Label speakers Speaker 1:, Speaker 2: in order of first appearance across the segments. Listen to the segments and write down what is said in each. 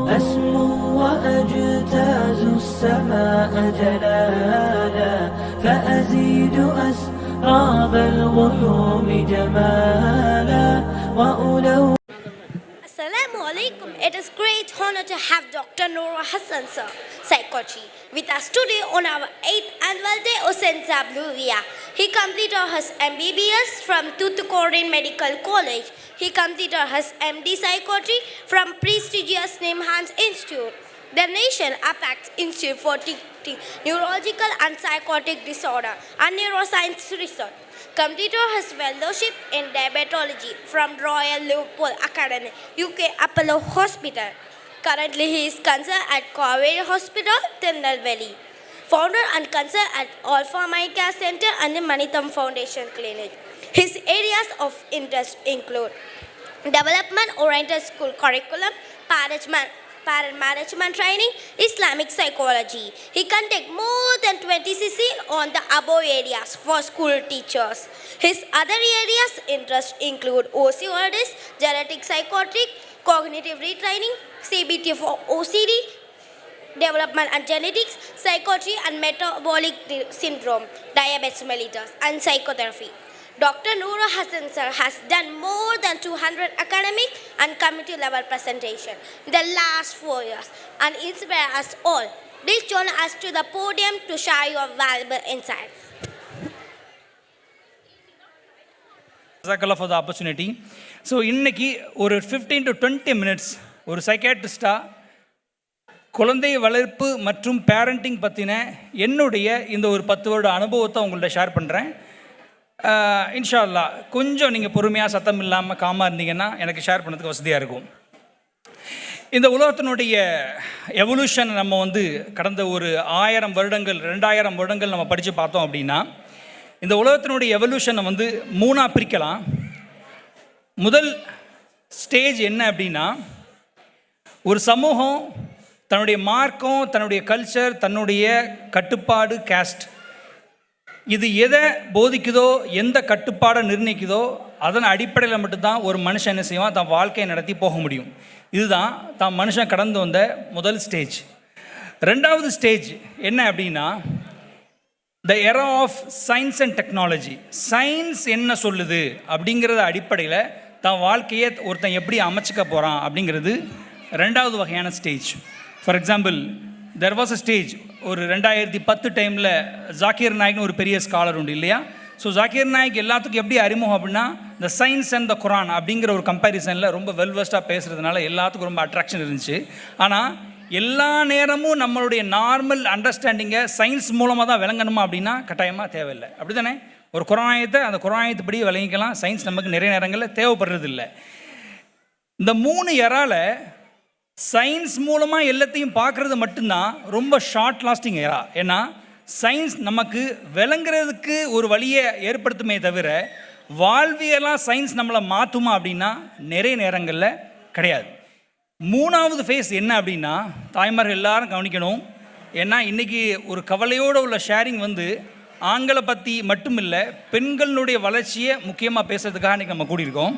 Speaker 1: أسمو وأجتاز السماء جلالا فأزيد أسراب الغيوم جمالا وألو.
Speaker 2: Assalamu alaikum. It is great honor to have Dr. Noor Hassan sir, psychiatry, with us today on our 8th annual day of St. Zabluria. He completed his MBBS from Tuticorin Medical College. He completed his MD psychiatry from prestigious Nimhans Institute, the Nation Apex Institute for Neurological and Psychotic Disorder and Neuroscience Research. Completed his fellowship in diabetology from Royal Liverpool Academy, UK Apollo Hospital. Currently, he is consultant at Coventry Hospital, Tirunelveli. Founder and consultant at Alpha Mind Care Center and the Manitham Foundation Clinic. His areas of interest include development-oriented school curriculum, parent management training, Islamic psychology. He conducts more than 20 CC on the above areas for school teachers. His other areas interest include OCODs, genetic psychotic, cognitive retraining, CBT for OCD, development and genetics, psychiatry and metabolic syndrome, diabetes mellitus, and psychotherapy. Dr. Noor Hassan sir has done more than 200 academic and community level presentations in the last 4 years and inspire us all. Please join us to the podium to share your valuable insights.
Speaker 3: Jazakallah for the opportunity. So இன்னைக்கு ஒரு 15 to 20 minutes ஒரு சைக்காட்ரிஸ்டா குழந்தை வளர்ப்பு மற்றும் parenting பற்றின என்னுடைய இந்த ஒரு 10 வருட அனுபவத்தை உங்கள்ட்ட ஷேர் பண்ணுறேன். இன்ஷா அல்லாஹ் கொஞ்சம் நீங்கள் பொறுமையாக சத்தம் இல்லாமல் காமாக இருந்தீங்கன்னா எனக்கு ஷேர் பண்ணுறதுக்கு வசதியாக இருக்கும். இந்த உலகத்தினுடைய எவல்யூஷன் நம்ம கடந்த ஒரு 1000 வருடங்கள் 2000 வருடங்கள் நம்ம படித்து பார்த்தோம் அப்படின்னா இந்த உலகத்தினுடைய எவல்யூஷனை 3ஆக பிரிக்கலாம். முதல் ஸ்டேஜ் என்ன அப்படின்னா, ஒரு சமூகம் தன்னுடைய மார்க்கம், தன்னுடைய கல்ச்சர், தன்னுடைய கட்டுப்பாடு, கேஸ்ட், இது எதை போதிக்குதோ, எந்த கட்டுப்பாடை நிர்ணயிக்குதோ அதன் அடிப்படையில் மட்டும்தான் ஒரு மனுஷன் என்ன செய்வான், தான் வாழ்க்கையை நடத்தி போக முடியும். இதுதான் தான் மனுஷன் கடந்து வந்த முதல் ஸ்டேஜ். ரெண்டாவது ஸ்டேஜ் என்ன அப்படின்னா, the era of science and technology. Science என்ன சொல்லுது அப்படிங்கிறத அடிப்படையில் தான் வாழ்க்கையை ஒருத்தன் எப்படி அமைச்சிக்க போகிறான் அப்படிங்கிறது ரெண்டாவது வகையான stage. For example, there was a stage ஒரு 2010 டைமில் ஜாக்கிர் நாயக்னு ஒரு பெரிய ஸ்காலர் உண்டு இல்லையா? ஸோ ஜாக்கிர் நாயக் எல்லாத்துக்கும் எப்படி அறிமுகம் அப்படின்னா, த சயின்ஸ் அண்ட் த குரான் அப்படிங்கிற ஒரு கம்பேரிசனில் ரொம்ப வெல்வெஸ்டாக பேசுகிறதுனால எல்லாத்துக்கும் ரொம்ப அட்ராக்ஷன் இருந்துச்சு. ஆனால் எல்லா நேரமும் நம்மளுடைய நார்மல் அண்டர்ஸ்டாண்டிங்கை சயின்ஸ் மூலமாக தான் விளங்கணுமா அப்படின்னா கட்டாயமாக தேவையில்லை. அப்படி தானே? ஒரு குரானயத்தை அந்த குரானயத்துப்படி விளங்கிக்கலாம். சயின்ஸ் நமக்கு நிறைய நேரங்களில் தேவைப்படுறது இல்லை. இந்த 3 எரால சயின்ஸ் மூலமாக எல்லாத்தையும் பார்க்குறது மட்டும்தான் ரொம்ப ஷார்ட் லாஸ்டிங் ஏரா. ஏன்னா சயின்ஸ் நமக்கு விளங்குறதுக்கு ஒரு வழியை ஏற்படுத்துமே தவிர வாழ்வியெல்லாம் சயின்ஸ் நம்மளை மாற்றுமா அப்படின்னா நிறைய நேரங்களில் கிடையாது. 3ஆவது ஃபேஸ் என்ன அப்படின்னா, தாய்மார்கள் எல்லாரும் கவனிக்கணும். ஏன்னா இன்றைக்கி ஒரு கவலையோடு உள்ள ஷேரிங் ஆண்களை பற்றி மட்டும் இல்லை, பெண்களுடைய வளர்ச்சியை முக்கியமாக பேசுறதுக்காக இன்றைக்கி நம்ம கூடியிருக்கோம்.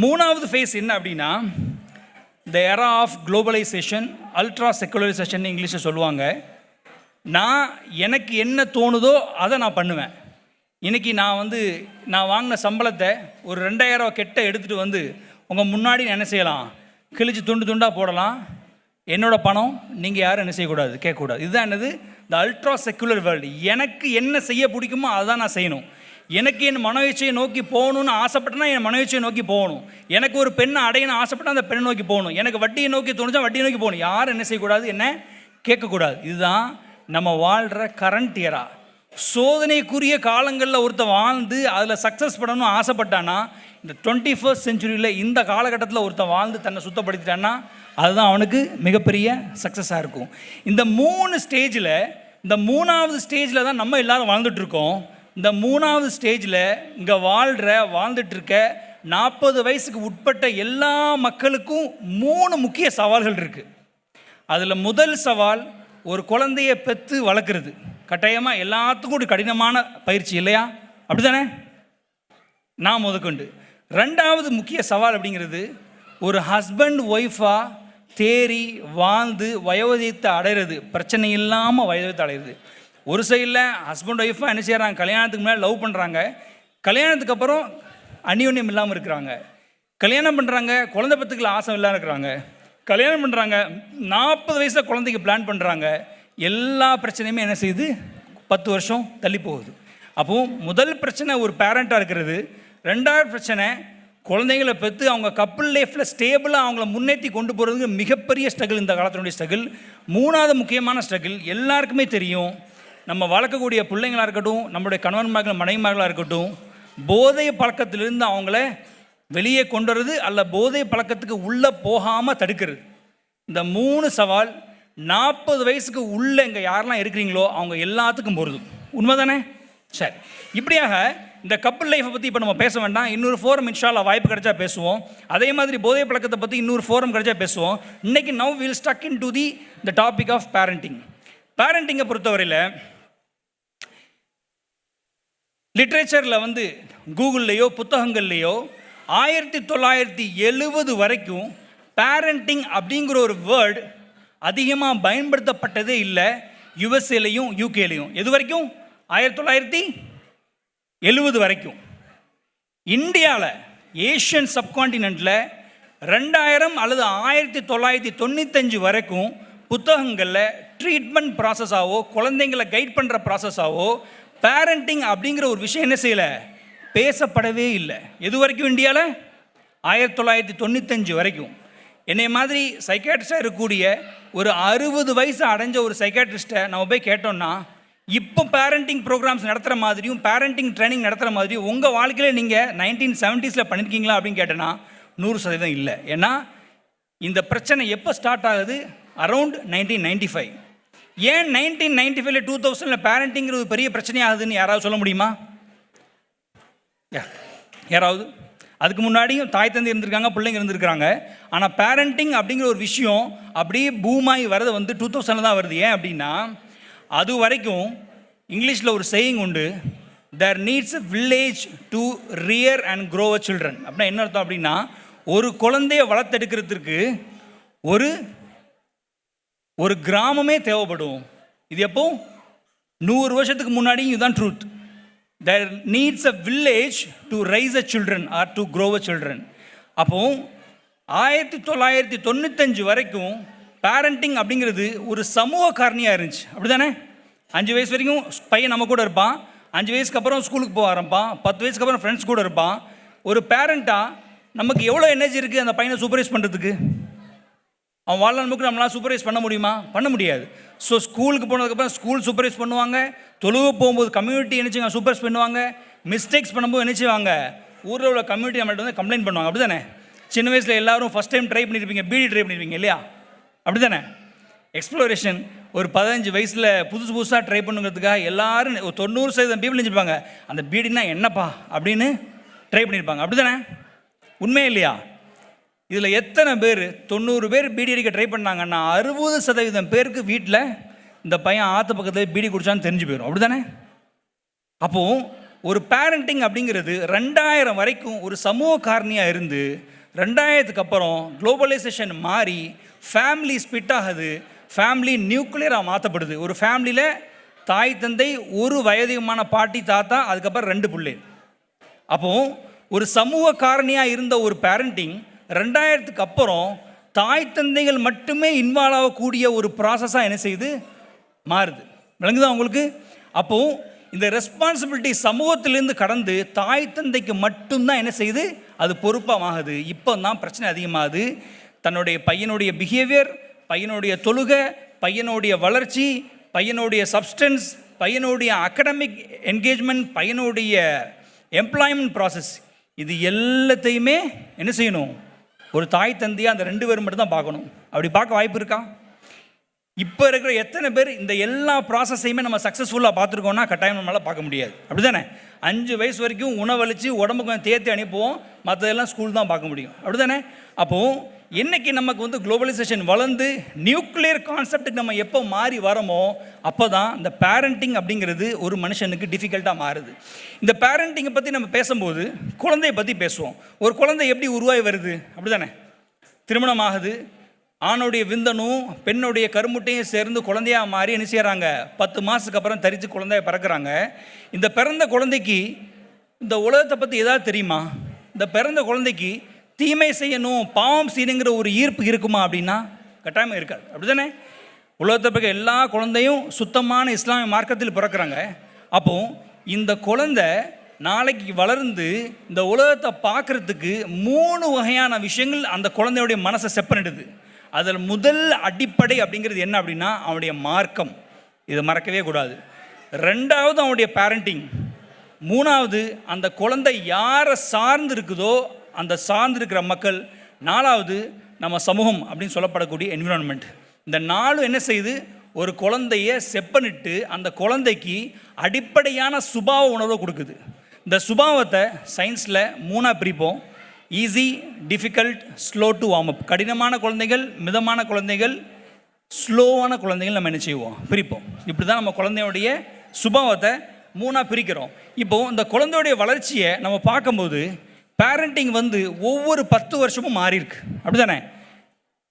Speaker 3: 3ஆவது ஃபேஸ் என்ன அப்படின்னா, the era of globalisation, ultra செக்குலரைசேஷன் இங்கிலீஷில் சொல்லுவாங்க. எனக்கு என்ன தோணுதோ அதை நான் பண்ணுவேன். இன்றைக்கி நான் வாங்கின சம்பளத்தை ஒரு 2000 கெட்ட எடுத்துகிட்டு உங்கள் முன்னாடி என்ன செய்யலாம், கிழிச்சு துண்டு துண்டாக போடலாம். என்னோட பணம் நீங்கள் யாரும் என்ன செய்யக்கூடாது, கேட்கக்கூடாது. இதுதான் என்னது, த அல்ட்ரா செக்குலர் வேர்ல்டு. எனக்கு என்ன செய்ய பிடிக்குமோ அதுதான் நான் செய்யணும். எனக்கு என் மனோயிச்சையை நோக்கி போகணுன்னு ஆசைப்பட்டேன்னா என் மனோயிச்சையை நோக்கி போகணும். எனக்கு ஒரு பெண்ணை அடையணும் ஆசைப்பட்டால் அந்த பெண்ணை நோக்கி போகணும். எனக்கு வட்டியை நோக்கி தோணுச்சா வட்டியை நோக்கி போகணும். யாரும் என்ன செய்யக்கூடாது, என்ன கேட்கக்கூடாது. இதுதான் நம்ம வாழ்கிற கரண்ட் எரா. சோதனைக்குரிய காலங்களில் ஒருத்தர் வாழ்ந்து அதில் சக்ஸஸ் பண்ணணும்னு ஆசைப்பட்டானா, இந்த 21st செஞ்சுரியில் இந்த காலகட்டத்தில் ஒருத்தன் வாழ்ந்து தன்னை சுத்தப்படுத்திட்டான்னா அதுதான் அவனுக்கு மிகப்பெரிய சக்ஸஸாக இருக்கும். இந்த 3 ஸ்டேஜில் இந்த 3ஆவது ஸ்டேஜில் தான் நம்ம எல்லோரும் வாழ்ந்துட்டுருக்கோம். இந்த 3ஆவது ஸ்டேஜில் இங்கே வாழ்ந்துட்டுருக்க 40 வயசுக்கு உட்பட்ட எல்லா மக்களுக்கும் 3 முக்கிய சவால்கள் இருக்குது. அதில் முதல் சவால், ஒரு குழந்தையை பெற்று வளர்க்குறது. கட்டாயமாக எல்லாத்துக்கும் ஒரு கடினமான பயிற்சி இல்லையா? அப்படி தானே? நான் முதற்கொண்டு. 2வது முக்கிய சவால் அப்படிங்கிறது, ஒரு ஹஸ்பண்ட் ஒய்ஃபாக தேறி வாழ்ந்து வயோதிகத்தை அடையிறது, பிரச்சனை இல்லாமல் வயோதிகத்தை அடையிறது. ஒரு சைடில் ஹஸ்பண்ட் ஒய்ஃபாக என்ன செய்கிறாங்க, கல்யாணத்துக்கு முன்னாடி லவ் பண்ணுறாங்க, கல்யாணத்துக்கு அப்புறம் அந்யோன்யம் இல்லாமல் இருக்கிறாங்க, கல்யாணம் பண்ணுறாங்க, குழந்தை பத்துக்குள்ள ஆசை இல்லாமல் இருக்கிறாங்க, கல்யாணம் பண்ணுறாங்க, 40 வயசில் குழந்தைக்கு பிளான் பண்ணுறாங்க. எல்லா பிரச்சனையுமே என்ன செய்யுது, 10 வருஷம் தள்ளி போகுது. அப்போது முதல் பிரச்சனை ஒரு பேரண்ட்டாக இருக்கிறது. ரெண்டாவது பிரச்சனை குழந்தைங்களை பெற்று அவங்க கப்புள் லைஃப்பில் ஸ்டேபிளாக அவங்கள முன்னேற்றி கொண்டு போகிறதுக்கு மிகப்பெரிய ஸ்ட்ரகிள், இந்த காலத்தினுடைய ஸ்ட்ரகிள். மூணாவது முக்கியமான ஸ்ட்ரகிள் எல்லாருக்குமே தெரியும், நம்ம வளர்க்கக்கூடிய பிள்ளைங்களாக இருக்கட்டும், நம்மளுடைய கணவன்மார்கள் மனைவிமார்களாக இருக்கட்டும், போதை பழக்கத்திலிருந்து அவங்கள வெளியே கொண்டு வர்றது அல்ல போதை பழக்கத்துக்கு உள்ளே போகாமல் தடுக்கிறது. இந்த 3 சவால் 40 வயசுக்கு உள்ளே இங்கே யாரெல்லாம் இருக்கிறீங்களோ அவங்க எல்லாத்துக்கும் போகிறது. உண்மை தானே? சரி, இப்படியாக இந்த கப்புள் லைஃப்பை பற்றி இப்போ நம்ம பேச வேண்டாம். இன்னொரு ஃபோரம் இன்ஷால்லா வாய்ப்பு கிடைச்சா பேசுவோம். அதே மாதிரி போதை பழக்கத்தை பற்றி இன்னொரு ஃபோரம் கிடைச்சா பேசுவோம். இன்றைக்கி now will stuck into the topic of parenting. பேரண்டிங்கை பொறுத்தவரையில் லிட்ரேச்சரில் கூகுள்லேயோ புத்தகங்கள்லேயோ 1970 வரைக்கும் பேரண்டிங் அப்படிங்கிற ஒரு வேர்டு அதிகமாக பயன்படுத்தப்பட்டதே இல்லை. யுஎஸ்ஏலையும் யூகேலையும் எது வரைக்கும் 1970 வரைக்கும். இந்தியாவில் ஏஷியன் சப்கான்டினென்ட்டில் 2000 அல்லது 1995 வரைக்கும் புத்தகங்களில் ட்ரீட்மெண்ட் ப்ராசஸாவோ குழந்தைங்களை கைட் பண்ணுற ப்ராசஸாவோ பேரண்டிங் அப்படிங்கிற ஒரு விஷயம் என்ன செய்யலை, பேசப்படவே இல்லை. எது வரைக்கும் இந்தியாவில் 1995 வரைக்கும். என்னை மாதிரி சைக்காட்ரிஸ்டாக இருக்கக்கூடிய ஒரு 60 வயசு அடைஞ்ச ஒரு சைக்காட்ரிஸ்ட்டை நம்ம போய் கேட்டோம்னா, இப்போ பேரண்டிங் ப்ரோக்ராம்ஸ் நடத்துகிற மாதிரியும் பேரண்டிங் ட்ரைனிங் நடத்துகிற மாதிரியும் உங்கள் வாழ்க்கையில் நீங்கள் 1970s பண்ணியிருக்கீங்களா அப்படின்னு கேட்டேன்னா 100% இல்லை. ஏன்னா இந்த பிரச்சனை எப்போ ஸ்டார்ட் ஆகுது, அரவுண்ட் 1995. ஏன் 1995 2000 பேரண்டிங்கிறது பெரிய பிரச்சனையாகுதுன்னு யாராவது சொல்ல முடியுமா? யாராவது? அதுக்கு முன்னாடியும் தாய் தந்தை இருந்திருக்காங்க, பிள்ளைங்க இருந்திருக்கிறாங்க. ஆனால் பேரண்டிங் அப்படிங்கிற ஒரு விஷயம் அப்படியே பூமாகி வரது 2000 தான் வருது. ஏன் அப்படின்னா அது வரைக்கும் இங்கிலீஷில் ஒரு சேயிங் உண்டு, there needs a village to rear and grow a children. அப்படின்னா என்ன அர்த்தம் அப்படின்னா, ஒரு குழந்தைய வளர்த்தெடுக்கிறதுக்கு ஒரு கிராமமே தேவைப்படும். இது எப்போ 100 வருஷத்துக்கு முன்னாடியும் இதுதான் truth. There needs a village to raise a children or to grow a children. அப்போ 1995 வரைக்கும் பேரண்டிங் அப்படிங்கிறது ஒரு சமூக காரணியாக இருந்துச்சு. அப்படி தானே? 5 வயசு வரைக்கும் பையன் நம்ம கூட இருப்பான், 5 வயசுக்கு அப்புறம் ஸ்கூலுக்கு போக ஆரம்பிப்பான், 10 வயசுக்கு அப்புறம் ஃப்ரெண்ட்ஸ் கூட இருப்பான். ஒரு பேரண்ட்டாக நமக்கு எவ்வளோ எனர்ஜி இருக்குது அந்த பையனை சூப்பர்வைஸ் பண்ணுறதுக்கு? அவன் வாழ்நாளுக்கு நம்மளால் சூப்பர்வைஸ் பண்ண முடியுமா? பண்ண முடியாது. ஸோ ஸ்கூலுக்கு போனதுக்கப்புறம் ஸ்கூல் சூப்பர்வைஸ் பண்ணுவாங்க, தொழுவு போகும்போது கம்யூனிட்டி நினச்சிங்க சூப்பர்வைஸ் பண்ணுவாங்க, மிஸ்டேக்ஸ் பண்ணும்போது நினச்சிவாங்க ஊரில் உள்ள கம்யூனிட்டி நம்மள்ட்ட கம்ப்ளைண்ட் பண்ணுவாங்க. அப்படி தானே? சின்ன வயசில் எல்லோரும் ஃபஸ்ட் டைம் ட்ரை பண்ணியிருப்பீங்க, பீடி ட்ரை பண்ணியிருப்பீங்க இல்லையா? அப்படி தானே? எக்ஸ்ப்ளோரேஷன் ஒரு 15 வயசில் புதுசாக ட்ரை பண்ணுங்கிறதுக்காக எல்லோரும் 90% பீப்புள் நினச்சிருப்பாங்க அந்த பீடினா என்னப்பா அப்படின்னு ட்ரை பண்ணியிருப்பாங்க. அப்படி தானே? உண்மையே இல்லையா? இதில் எத்தனை பேர் 90 பேர் பீடி அடிக்க ட்ரை பண்ணாங்கன்னா 60% பேருக்கு வீட்டில் இந்த பையன் ஆற்று பக்கத்தில் பீடி குடிச்சான்னு தெரிஞ்சு போயிடும். அப்படி தானே? அப்போது ஒரு பேரண்டிங் அப்படிங்கிறது 2000 வரைக்கும் ஒரு சமூக காரணியாக இருந்து 2000க்கு அப்புறம் குளோபலைசேஷன் மாறி ஃபேமிலி ஸ்பிட் ஆகுது, ஃபேமிலி நியூக்ளியராக மாற்றப்படுது. ஒரு ஃபேமிலியில் தாய் தந்தை, ஒரு வயதிகமான பாட்டி தாத்தா, அதுக்கப்புறம் 2 பிள்ளை. அப்போது ஒரு சமூக காரணியாக இருந்த ஒரு பேரண்டிங் 2000க்கு அப்புறம் தாய் தந்தைகள் மட்டுமே இன்வால்வ் ஆகக்கூடிய ஒரு ப்ராசஸாக என்ன செய்யுது, மாறுது. விளங்குதா உங்களுக்கு? அப்போது இந்த ரெஸ்பான்சிபிலிட்டி சமூகத்திலேருந்து கடந்து தாய் தந்தைக்கு மட்டும்தான் என்ன செய்யுது, அது பொறுப்பாக ஆகுது. இப்போ தான் பிரச்சனை அதிகமாகுது. தன்னுடைய பையனுடைய பிஹேவியர், பையனுடைய தொழுகை, பையனுடைய வளர்ச்சி, பையனுடைய சப்ஸ்டன்ஸ், பையனுடைய அகடமிக் என்கேஜ்மெண்ட், பையனுடைய எம்ப்ளாய்மெண்ட் ப்ராசஸ், இது எல்லாத்தையுமே என்ன செய்யணும், ஒரு தாய் தந்தையாக அந்த 2 பேர் மட்டும் தான் பார்க்கணும். அப்படி பார்க்க வாய்ப்பு இருக்கா? இப்போ இருக்கிற எத்தனை பேர் இந்த எல்லா ப்ராசஸையுமே நம்ம சக்ஸஸ்ஃபுல்லாக பார்த்துருக்கோம்னா கட்டாயம் நம்மளால் பார்க்க முடியாது. அப்படி தானே? 5 வயசு வரைக்கும் உணவளித்து உடம்புக்கு கொஞ்சம் தேர்த்தி அனுப்புவோம், மற்றதெல்லாம் ஸ்கூல் தான் பார்க்க முடியும். அப்படி தானே? அப்போது என்றைக்கு நமக்கு குளோபலைசேஷன் வளர்ந்து நியூக்ளியர் கான்செப்டுக்கு நம்ம எப்போ மாறி வரோமோ அப்போ தான் இந்த பேரண்டிங் அப்படிங்கிறது ஒரு மனுஷனுக்கு டிஃபிகல்ட்டாக மாறுது. இந்த பேரண்டிங்கை பற்றி நம்ம பேசும்போது குழந்தையை பற்றி பேசுவோம். ஒரு குழந்தை எப்படி உருவாகி வருது? அப்படி தானே? திருமணம் ஆகுது, ஆணுடைய விந்தனும் பெண்ணுடைய கருமுட்டையும் சேர்ந்து குழந்தையாக மாறி என்ன செய்கிறாங்க, 10 மாதத்துக்கு அப்புறம் தரித்து குழந்தைய பிறக்கிறாங்க. இந்த பிறந்த குழந்தைக்கு இந்த உலகத்தை பற்றி ஏதாவது தெரியுமா? இந்த பிறந்த குழந்தைக்கு தீமை செய்யணும், பாவம் செய்யணுங்கிற ஒரு ஈர்ப்பு இருக்குமா அப்படின்னா கட்டாயமாக இருக்காது. அப்படி தானே? உலகத்தை பிறகு எல்லா குழந்தையும் சுத்தமான இஸ்லாமிய மார்க்கத்தில் பிறக்கிறாங்க. அப்போது இந்த குழந்தை நாளைக்கு வளர்ந்து இந்த உலகத்தை பார்க்குறதுக்கு 3 வகையான விஷயங்கள் அந்த குழந்தையுடைய மனசை செப்பனிடுது. அதில் முதல் அடிப்படை அப்படிங்கிறது என்ன அப்படின்னா அவனுடைய மார்க்கம். இதை மறக்கவே கூடாது. 2வது அவனுடைய பேரண்டிங். 3வது அந்த குழந்தை யாரை சார்ந்து இருக்குதோ அந்த சார்ந்து இருக்கிற மக்கள். 4வது நம்ம சமூகம் அப்படின்னு சொல்லப்படக்கூடிய என்விரான்மெண்ட். இந்த 4 என்ன செய்யுது, ஒரு குழந்தைய செப்பனிட்டு அந்த குழந்தைக்கு அடிப்படையான சுபாவ உணர்வை கொடுக்குது. இந்த சுபாவத்தை சயின்ஸில் 3ஆக பிரிப்போம். Easy, difficult, slow to warm up. கடினமான குழந்தைகள், மிதமான குழந்தைகள், ஸ்லோவான குழந்தைகள் நம்ம என்ன செய்வோம், பிரிப்போம். இப்படி தான் நம்ம குழந்தையுடைய சுபாவத்தை 3ஆக பிரிக்கிறோம். இப்போது இந்த குழந்தையுடைய வளர்ச்சியை நம்ம பார்க்கும்போது பேரண்டிங் வந்து ஒவ்வொரு 10 வருஷமும் மாறி இருக்கு. அப்படி தானே?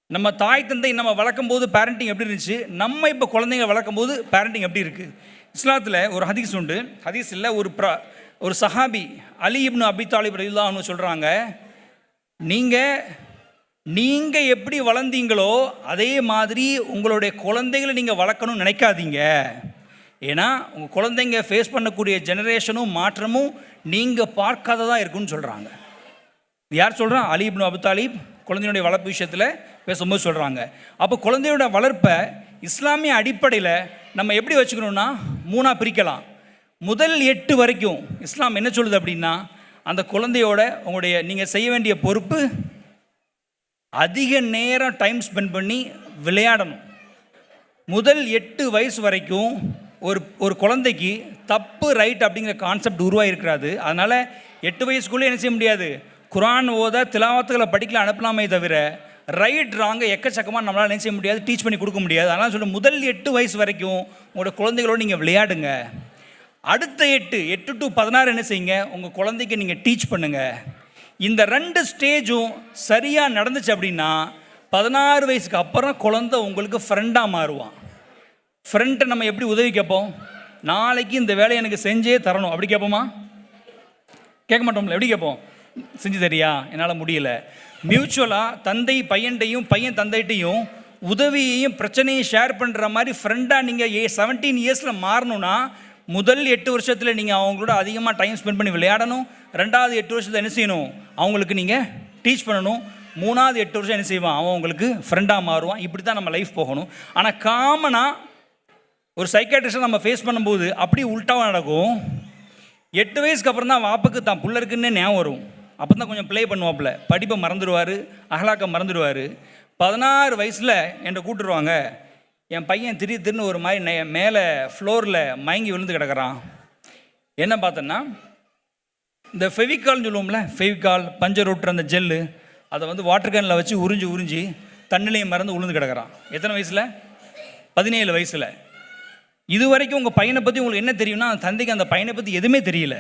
Speaker 3: நம்ம தாய் தந்தை நம்ம வளர்க்கும் போது பேரண்டிங் எப்படி இருந்துச்சு, நம்ம இப்போ குழந்தைங்க வளர்க்கும் போது பேரண்டிங் எப்படி இருக்குது? இஸ்லாத்தில் ஒரு ஹதீஸ் உண்டு. ஹதீஸ் இல்லை, ஒரு சஹாபி அலி இப்னு அபி தாலிப் ரலியல்லாஹு அன்ஹு சொல்கிறாங்க, நீங்கள் எப்படி வளர்ந்தீங்களோ அதே மாதிரி உங்களுடைய குழந்தைகளை நீங்கள் வளர்க்கணும்னு நினைக்காதீங்க. ஏன்னா உங்கள் குழந்தைங்க ஃபேஸ் பண்ணக்கூடிய ஜெனரேஷனும் மாற்றமும் நீங்கள் பார்க்காததாக இருக்குன்னு சொல்கிறாங்க. யார் சொல்கிறா? அலி இப்னு அபி தாலிப் குழந்தையுடைய வளர்ப்பு விஷயத்தில் பேசும்போது சொல்கிறாங்க. அப்போ குழந்தையோட வளர்ப்பை இஸ்லாமிய அடிப்படையில் நம்ம எப்படி வச்சுக்கணும்னா 3ஆக பிரிக்கலாம். முதல் 8 வரைக்கும் இஸ்லாம் என்ன சொல்லுது அப்படின்னா, அந்த குழந்தையோட உங்களுடைய நீங்கள் செய்ய வேண்டிய பொறுப்பு அதிக நேரம் டைம் ஸ்பெண்ட் பண்ணி விளையாடணும். முதல் 8 வயசு வரைக்கும் ஒரு குழந்தைக்கு தப்பு ரைட் அப்படிங்கிற கான்செப்ட் உருவாகிருக்கிறாது. அதனால் 8 வயசுக்குள்ளே என்ன செய்ய முடியாது, குரான் ஓத திலாவத்துகளை படிக்கல அனுப்பலாமே தவிர ரைட் ராங்கை எக்கச்சக்கமாக நம்மளால் என்ன செய்ய முடியாது, டீச் பண்ணி கொடுக்க முடியாது. அதனால் சொல்ல முதல் 8 வயசு வரைக்கும் உங்களோட குழந்தைகளோடு நீங்கள் விளையாடுங்க. அடுத்த 8 to 16 என்ன செய்யுங்க, உங்கள் குழந்தைக்கு நீங்கள் டீச் பண்ணுங்கள். இந்த 2 ஸ்டேஜும் சரியாக நடந்துச்சு அப்படின்னா 16 வயசுக்கு அப்புறம் குழந்தை உங்களுக்கு ஃப்ரெண்டாக மாறுவான். ஃப்ரெண்டை நம்ம எப்படி உதவி கேட்போம், நாளைக்கு இந்த வேலையை எனக்கு செஞ்சே தரணும் அப்படி கேட்போமா? கேட்க மாட்டோம்ல. எப்படி கேட்போம்? செஞ்சு தரியா, என்னால் முடியல. மியூச்சுவலாக தந்தை பையன்டையும் பையன் தந்தைட்டையும் உதவியையும் பிரச்சனையும் ஷேர் பண்ணுற மாதிரி ஃப்ரெண்டாக நீங்கள் 17 இயர்ஸில் மாறணும்னா முதல் 8 வருஷத்தில் நீங்கள் அவங்களோட அதிகமாக டைம் ஸ்பெண்ட் பண்ணி விளையாடணும். 2வது 8 வருஷத்தில் என்ன செய்யணும், அவங்களுக்கு நீங்கள் டீச் பண்ணணும். 3வது 8 வருஷம் என்ன செய்வான், அவன் உங்களுக்கு ஃப்ரெண்டாக மாறுவான். இப்படி தான் நம்ம லைஃப் போகணும். ஆனால் காமனாக ஒரு சைக்காட்ரிஸ்ட்டை நம்ம ஃபேஸ் பண்ணும்போது அப்படி உல்ட்டாவாக நடக்கும். 8 வயசுக்கு அப்புறம் தான் வாப்புக்கு தான் புள்ள இருக்குன்னே ஞாபகம் வரும். அப்போ தான் கொஞ்சம் ப்ளே பண்ணுவாப்புல, படிப்பை மறந்துடுவார், அகலாக்க மறந்துடுவார். 16 வயசில் என்கிட்ட கூப்பிட்டுருவாங்க, என் பையன் திடீர்னு ஒரு மாதிரி மேலே ஃப்ளோரில் மயங்கி விழுந்து கிடக்கிறான். என்ன பார்த்தோன்னா, இந்த ஃபெவிகால்னு சொல்லுவோம்ல, ஃபெவிகால் பஞ்சர் ஒட்டுற அந்த ஜெல்லு, அதை வந்து வாட்டர் கேனில் வச்சு உறிஞ்சி தண்ணிலையும் மறந்து விழுந்து கிடக்கிறான். எத்தனை வயசில்? 17 வயசில். இது வரைக்கும் உங்கள் பையனை பற்றி உங்களுக்கு என்ன தெரியும்னா, அந்த தந்தைக்கு அந்த பையனை பற்றி எதுவுமே தெரியல.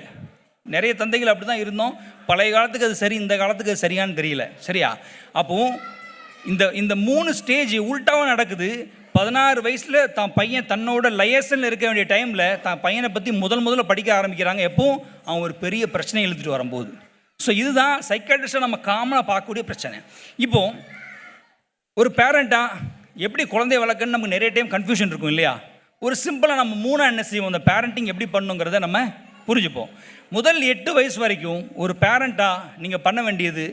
Speaker 3: நிறைய தந்தைகள் அப்படி தான் இருந்தோம். பழைய காலத்துக்கு அது சரி, இந்த காலத்துக்கு அது சரியானு தெரியல. சரியா? அப்போது இந்த 3 ஸ்டேஜ் உல்ட்டாவாக நடக்குது. 16 வயசில் தான் பையன் தன்னோட லயசனில் இருக்க வேண்டிய டைமில் தான் பையனை பற்றி முதல்ல படிக்க ஆரம்பிக்கிறாங்க. எப்போவும் அவன் ஒரு பெரிய பிரச்சனை எழுதிட்டு வரும்போது. ஸோ இதுதான் சைக்காட்ரிஸ்டாக நம்ம காமனாக பார்க்கக்கூடிய பிரச்சனை. இப்போது ஒரு பேரண்ட்டாக எப்படி குழந்தைய வளர்க்கணும்னு நமக்கு நிறைய டைம் கன்ஃபியூஷன் இருக்கும் இல்லையா? ஒரு சிம்பிளாக நம்ம 3ஆக என்ன செய்வோம், இந்த பேரண்டிங் எப்படி பண்ணணுங்கிறத நம்ம புரிஞ்சுப்போம். முதல் 8 வயசு வரைக்கும் ஒரு பேரண்ட்டாக நீங்கள் பண்ண வேண்டியது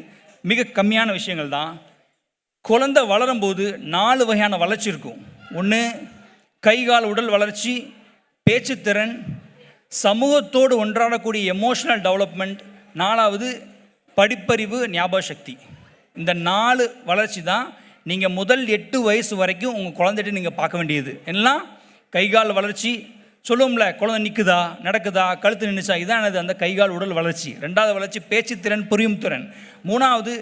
Speaker 3: மிக கம்மியான விஷயங்கள் தான். குழந்தை வளரும்போது 4 வகையான வளர்ச்சி இருக்கும். ஒன்று கைகால் உடல் வளர்ச்சி, பேச்சுத்திறன், சமூகத்தோடு ஒன்றாடக்கூடிய எமோஷனல் டெவலப்மெண்ட், 4வது படிப்பறிவு, ஞாபக சக்தி. இந்த 4 வளர்ச்சி தான் நீங்கள் முதல் 8 வயசு வரைக்கும் உங்கள் குழந்தைகிட்ட நீங்கள் பார்க்க வேண்டியது. எல்லாம் கைகால் வளர்ச்சி சொல்லுவோம்ல, குழந்தை நிற்குதா, நடக்குதா, கழுத்து நின்றுச்சா, இதான் அந்த கைகால் உடல் வளர்ச்சி. 2வது வளர்ச்சி பேச்சுத்திறன், புரியும் திறன். 3வது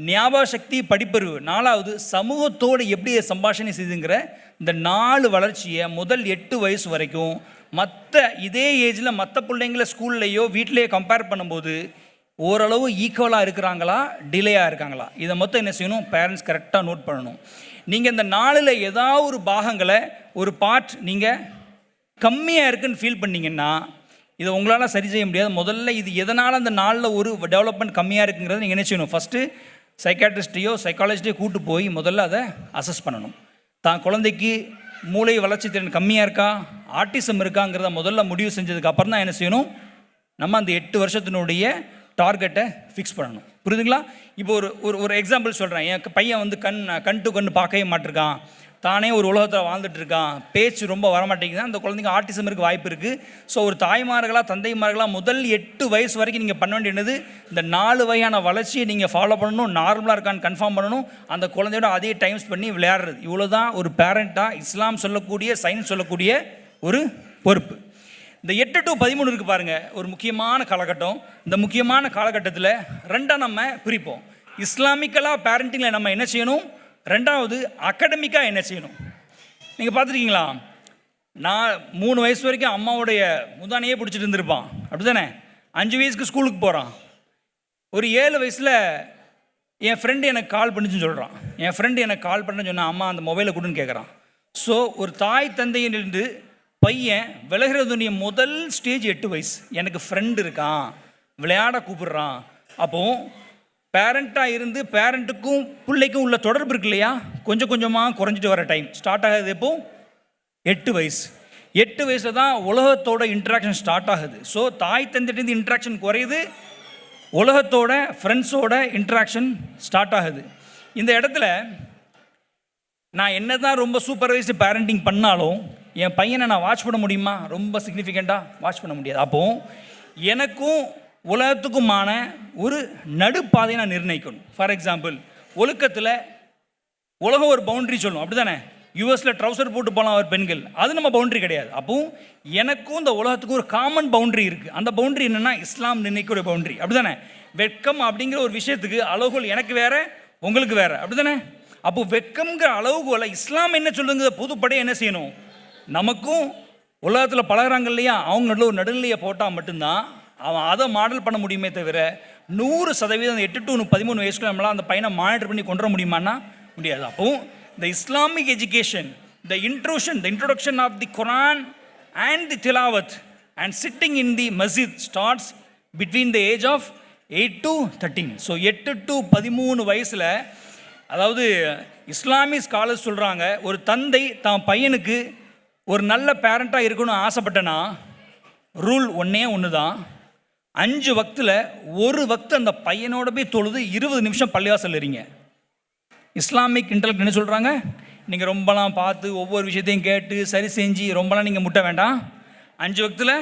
Speaker 3: ஞாபக சக்தி, படிப்பறிவு. 4வது சமூகத்தோடு எப்படி சம்பாஷணை செய்துங்கிற இந்த 4 வளர்ச்சியை முதல் 8 வயசு வரைக்கும் மற்ற இதே ஏஜில் மற்ற பிள்ளைங்களை ஸ்கூல்லையோ வீட்டிலையோ கம்பேர் பண்ணும்போது ஓரளவு ஈக்குவலாக இருக்கிறாங்களா, டிலேயாக இருக்காங்களா, இதை மொத்தம் என்ன செய்யணும், பேரண்ட்ஸ் கரெக்டாக நோட் பண்ணணும். நீங்கள் இந்த நாளில் ஏதாவது ஒரு பாகங்களை ஒரு பார்ட் நீங்கள் கம்மியாக இருக்குன்னு ஃபீல் பண்ணிங்கன்னா இதை உங்களால் சரி செய்ய முடியாது. முதல்ல இது எதனால் அந்த நாளில் ஒரு டெவலப்மெண்ட் கம்மியாக இருக்குங்கிறத நீங்கள் என்ன செய்யணும்? ஃபஸ்ட்டு சைக்காட்ரிஸ்ட்டையோ சைக்காலஜிஸ்டையோ கூட்டு போய் முதல்ல அதை அசஸ் பண்ணணும். தான் குழந்தைக்கு மூளை வளர்ச்சி திறன் கம்மியாக இருக்கா, ஆட்டிசம் இருக்காங்கிறத முதல்ல முடிவு செஞ்சதுக்கு அப்புறம் தான் என்ன செய்யணும்? நம்ம அந்த 8 வருஷத்தினுடைய டார்கெட்டை ஃபிக்ஸ் பண்ணணும். புரியுதுங்களா? இப்போ ஒரு எக்ஸாம்பிள் சொல்கிறேன். என் பையன் வந்து கண் டு கண் பார்க்கவே மாட்டிருக்கான், தானே ஒரு உலகத்தில் வாழ்ந்துட்டு இருக்கான், பேச்சு ரொம்ப வரமாட்டேங்குது. அந்த குழந்தைங்க ஆட்டிசம் இருக்க வாய்ப்பு இருக்குது. ஸோ ஒரு தாய்மார்களாக தந்தைமார்களாக முதல் 8 வயசு வரைக்கும் நீங்கள் பண்ண வேண்டியது இந்த 4 வகையான வளர்ச்சியை நீங்கள் ஃபாலோ பண்ணணும். நார்மலாக இருக்கான்னு கன்ஃபார்ம் பண்ணணும். அந்த குழந்தையோட அதே டைம்ஸ் பண்ணி விளையாடுறது. இவ்வளோ தான் ஒரு பேரண்ட்டாக இஸ்லாம் சொல்லக்கூடிய, சயின்ஸ் சொல்லக்கூடிய ஒரு பொறுப்பு. இந்த 8 to 13 இருக்குது பாருங்கள், ஒரு முக்கியமான காலகட்டம். இந்த முக்கியமான காலகட்டத்தில் ரெண்டாக நம்ம பிரிப்போம். இஸ்லாமிக்கலாக பேரண்டிங்கில் நம்ம என்ன செய்யணும், ரெண்டாவது அகடமிக்காக என்ன செய்யணும். நீங்கள் பார்த்துருக்கீங்களா? நான் 3 வயசு வரைக்கும் அம்மாவுடைய முதானையே பிடிச்சிட்டு இருந்திருப்பான், அப்படி தானே? 5 வயசுக்கு ஸ்கூலுக்கு போகிறான். ஒரு 7 வயசில் என் ஃப்ரெண்டு எனக்கு கால் பண்ணிச்சுன்னு சொல்கிறான். என் ஃப்ரெண்டு எனக்கு கால் பண்ணுன்னு சொன்னால் அம்மா அந்த மொபைலை கொடுன்னு கேட்குறான். ஸோ ஒரு தாய் தந்தையிலிருந்து பையன் விலகிறதுடைய முதல் ஸ்டேஜ் 8 வயசு. எனக்கு ஃப்ரெண்டு இருக்கான், விளையாட கூப்பிடுறான். அப்போது பேரண்ட்டாக இருந்து பேரண்ட்டுக்கும் பிள்ளைக்கும் உள்ள தொடர்பு இருக்கு இல்லையா, கொஞ்சம் கொஞ்சமாக குறைஞ்சிட்டு வர டைம் ஸ்டார்ட் ஆகுது. எப்போது? 8 வயசு. 8 வயசில் தான் உலகத்தோட இன்ட்ராக்ஷன் ஸ்டார்ட் ஆகுது. ஸோ தாய் தந்தையிலேருந்து இன்ட்ராக்ஷன் குறையுது, உலகத்தோட ஃப்ரெண்ட்ஸோட இன்ட்ராக்ஷன் ஸ்டார்ட் ஆகுது. இந்த இடத்துல நான் என்ன தான் ரொம்ப சூப்பர்வைஸ்டு பேரண்டிங் பண்ணாலும் என் பையனை நான் வாட்ச் பண்ண முடியுமா? ரொம்ப சிக்னிஃபிகண்ட்டாக வாட்ச் பண்ண முடியாது. அப்போது எனக்கும் உலகத்துக்குமான ஒரு நடுப்பாதையை நான் நிர்ணயிக்கணும். ஃபார் எக்ஸாம்பிள், ஒழுக்கத்தில் உலகம் ஒரு பவுண்ட்ரி சொல்லணும், அப்படி தானே? யூஎஸில் ட்ரௌசர் போட்டு போகலாம் ஒரு பெண்கள், அது நம்ம பவுண்ட்ரி கிடையாது. அப்போது எனக்கும் இந்த உலகத்துக்கும் ஒரு காமன் பவுண்ட்ரி இருக்குது. அந்த பவுண்ட்ரி என்னென்னா இஸ்லாம் நிர்ணயிக்கிற பவுண்ட்ரி, அப்படி தானே? வெட்கம் அப்படிங்கிற ஒரு விஷயத்துக்கு அளவுகோல் எனக்கு வேறு, உங்களுக்கு வேறு, அப்படி தானே? அப்போது வெட்கம்ங்கிற அளவுகோலை இஸ்லாம் என்ன சொல்லுங்கிற பொதுப்படையை என்ன செய்யணும்? நமக்கும் உலகத்தில் பழகிறாங்க இல்லையா, அவங்க நடுவில் ஒரு நடுநிலையை போட்டால் மட்டும்தான் அவன் அதை மாடல் பண்ண முடியுமே தவிர 100% 8 to 13 வயசுக்கு நம்மளால் அந்த பையனை மானிட்டர் பண்ணி கொண்டு வர முடியுமான்னா முடியாது. அப்போது the Islamic education, the introduction of the Quran and the tilawat and sitting in the masjid starts between the age of 8 to 13. So 8 to 13 வயசில், அதாவது இஸ்லாமிக் ஸ்காலர்ஸ் சொல்கிறாங்க, ஒரு தந்தை தான் பையனுக்கு ஒரு நல்ல பேரண்ட்டாக இருக்கணும்னு ஆசைப்பட்டேன்னா ரூல் ஒன்று தான். 5 வக்தில் ஒரு வக்து அந்த பையனோட போய் தொழுது 20 நிமிஷம் பள்ளிவாசல் இருங்க. இஸ்லாமிக் இன்டலெக்ட் என்ன சொல்கிறாங்க? நீங்கள் ரொம்பலாம் பார்த்து ஒவ்வொரு விஷயத்தையும் கேட்டு சரி செஞ்சு ரொம்பலாம் நீங்கள் முட்ட வேண்டாம். 5 வக்தில்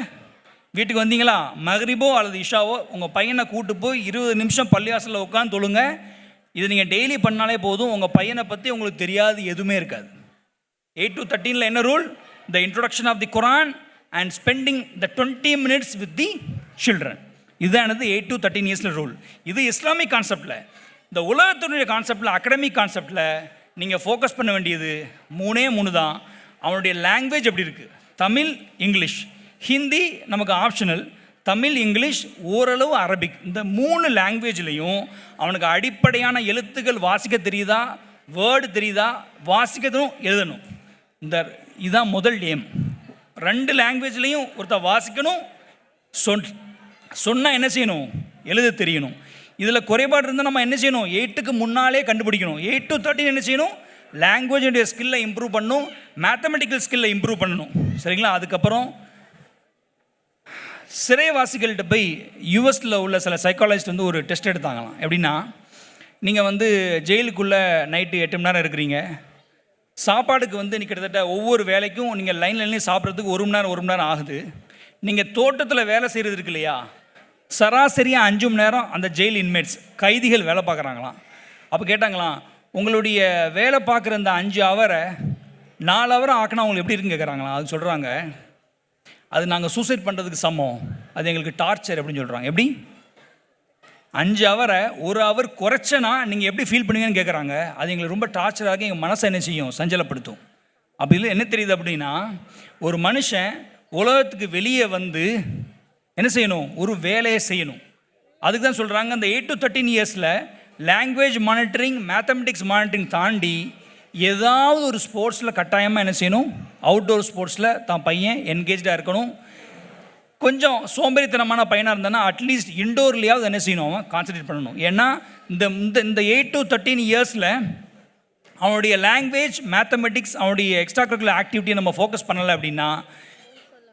Speaker 3: வீட்டுக்கு வந்தீங்களா, மகரிபோ அல்லது இஷாவோ உங்கள் பையனை கூட்டு போய் 20 நிமிஷம் பள்ளிவாசலில் உட்காந்து தொழுங்க. இது நீங்கள் டெய்லி பண்ணாலே போதும், உங்கள் பையனை பற்றி உங்களுக்கு தெரியாது எதுவுமே இருக்காது. 8 to 13 என்ன rule? The introduction of the Quran and spending the 20 minutes with the children. இதுதானது 8 to 13 இயர்ஸில் ரூல். இது இஸ்லாமிக் கான்செப்டில். இந்த உலகத்தினுடைய கான்செப்டில், அகடமிக் கான்செப்டில் நீங்கள் ஃபோக்கஸ் பண்ண வேண்டியது 3 தான். அவனுடைய லாங்குவேஜ் எப்படி இருக்குது? தமிழ், இங்கிலீஷ். ஹிந்தி நமக்கு ஆப்ஷனல். தமிழ், இங்கிலீஷ், ஓரளவு அரபிக். இந்த 3 லாங்குவேஜ்லேயும் அவனுக்கு அடிப்படையான எழுத்துக்கள் வாசிக்க தெரியுதா, வேர்டு தெரியுதா, வாசிக்கணும், எழுதணும். இதுதான் முதல் ஏம். 2 லாங்குவேஜ்லேயும் ஒருத்தர் வாசிக்கணும், சொன்னால் என்ன செய்யணும்? எழுத தெரியணும். இதில் குறைபாடு இருந்தால் நம்ம என்ன செய்யணும்? 8க்கு முன்னாலே கண்டுபிடிக்கணும். 8 to 13 என்ன செய்யணும்? லாங்குவேஜுடைய ஸ்கில்லை இம்ப்ரூவ் பண்ணணும், மேத்தமெட்டிக்கல் ஸ்கில்லை இம்ப்ரூவ் பண்ணணும். சரிங்களா? அதுக்கப்புறம் சிறைவாசிகள்கிட்ட போய் யூஎஸில் உள்ள சில சைக்காலஜிஸ்ட் வந்து ஒரு டெஸ்ட் எடுத்தாங்களாம். எப்படின்னா, நீங்கள் வந்து ஜெயிலுக்குள்ளே நைட்டு 8 மணி நேரம் இருக்கிறீங்க, சாப்பாடுக்கு வந்து கிட்டத்தட்ட ஒவ்வொரு வேலைக்கும் நீங்கள் லைன்லேயும் சாப்பிட்றதுக்கு 1 மணி நேரம் ஆகுது. நீங்கள் தோட்டத்தில் வேலை செய்கிறது இருக்கு இல்லையா, சராசரியாக 5 மணி நேரம் அந்த ஜெயில் இன்மேட்ஸ் கைதிகள் வேலை பார்க்குறாங்களாம். அப்போ கேட்டாங்களாம், உங்களுடைய வேலை பார்க்குற அந்த 5 ஹவரை 4 ஹவர் ஆக்கினா உங்களுக்கு எப்படி இருக்குன்னு கேட்குறாங்களாம். அது சொல்கிறாங்க, அது நாங்கள் சூசைட் பண்ணுறதுக்கு சமம், அது எங்களுக்கு டார்ச்சர் அப்படின்னு சொல்கிறாங்க. எப்படி 5 ஹவரை 1 ஹவர் குறைச்சனா நீங்கள் எப்படி ஃபீல் பண்ணுவீங்கன்னு கேட்குறாங்க. அது எங்களுக்கு ரொம்ப டார்ச்சராக எங்கள் மனசை என்ன செய்யும்? சஞ்சலப்படுத்தும். அப்படி இல்லை என்ன தெரியுது அப்படின்னா, ஒரு மனுஷன் உலகத்துக்கு வெளியே வந்து என்ன செய்யணும்? ஒரு வேலையை செய்யணும். அதுக்கு தான் சொல்கிறாங்க, அந்த 8 to 13 இயர்ஸில் லாங்குவேஜ் மானிட்டரிங், மேத்தமெட்டிக்ஸ் மானிட்டரிங் தாண்டி ஏதாவது ஒரு ஸ்போர்ட்ஸில் கட்டாயமாக என்ன செய்யணும், அவுட்டோர் ஸ்போர்ட்ஸில் தான் பையன் என்கேஜாக இருக்கணும். கொஞ்சம் சோம்பேறித்தனமான பையனாக இருந்தானா அட்லீஸ்ட் இன்டோர்லேயாவது என்ன செய்யணும், அவன் கான்சன்ட்ரேட் பண்ணணும். ஏன்னா இந்த 8 to 13 இயர்ஸில் அவனுடைய லாங்குவேஜ், மேத்தமெட்டிக்ஸ், அவனுடைய எக்ஸ்ட்ரா கரிக்குலர் ஆக்டிவிட்டியை நம்ம ஃபோக்கஸ் பண்ணலை அப்படின்னா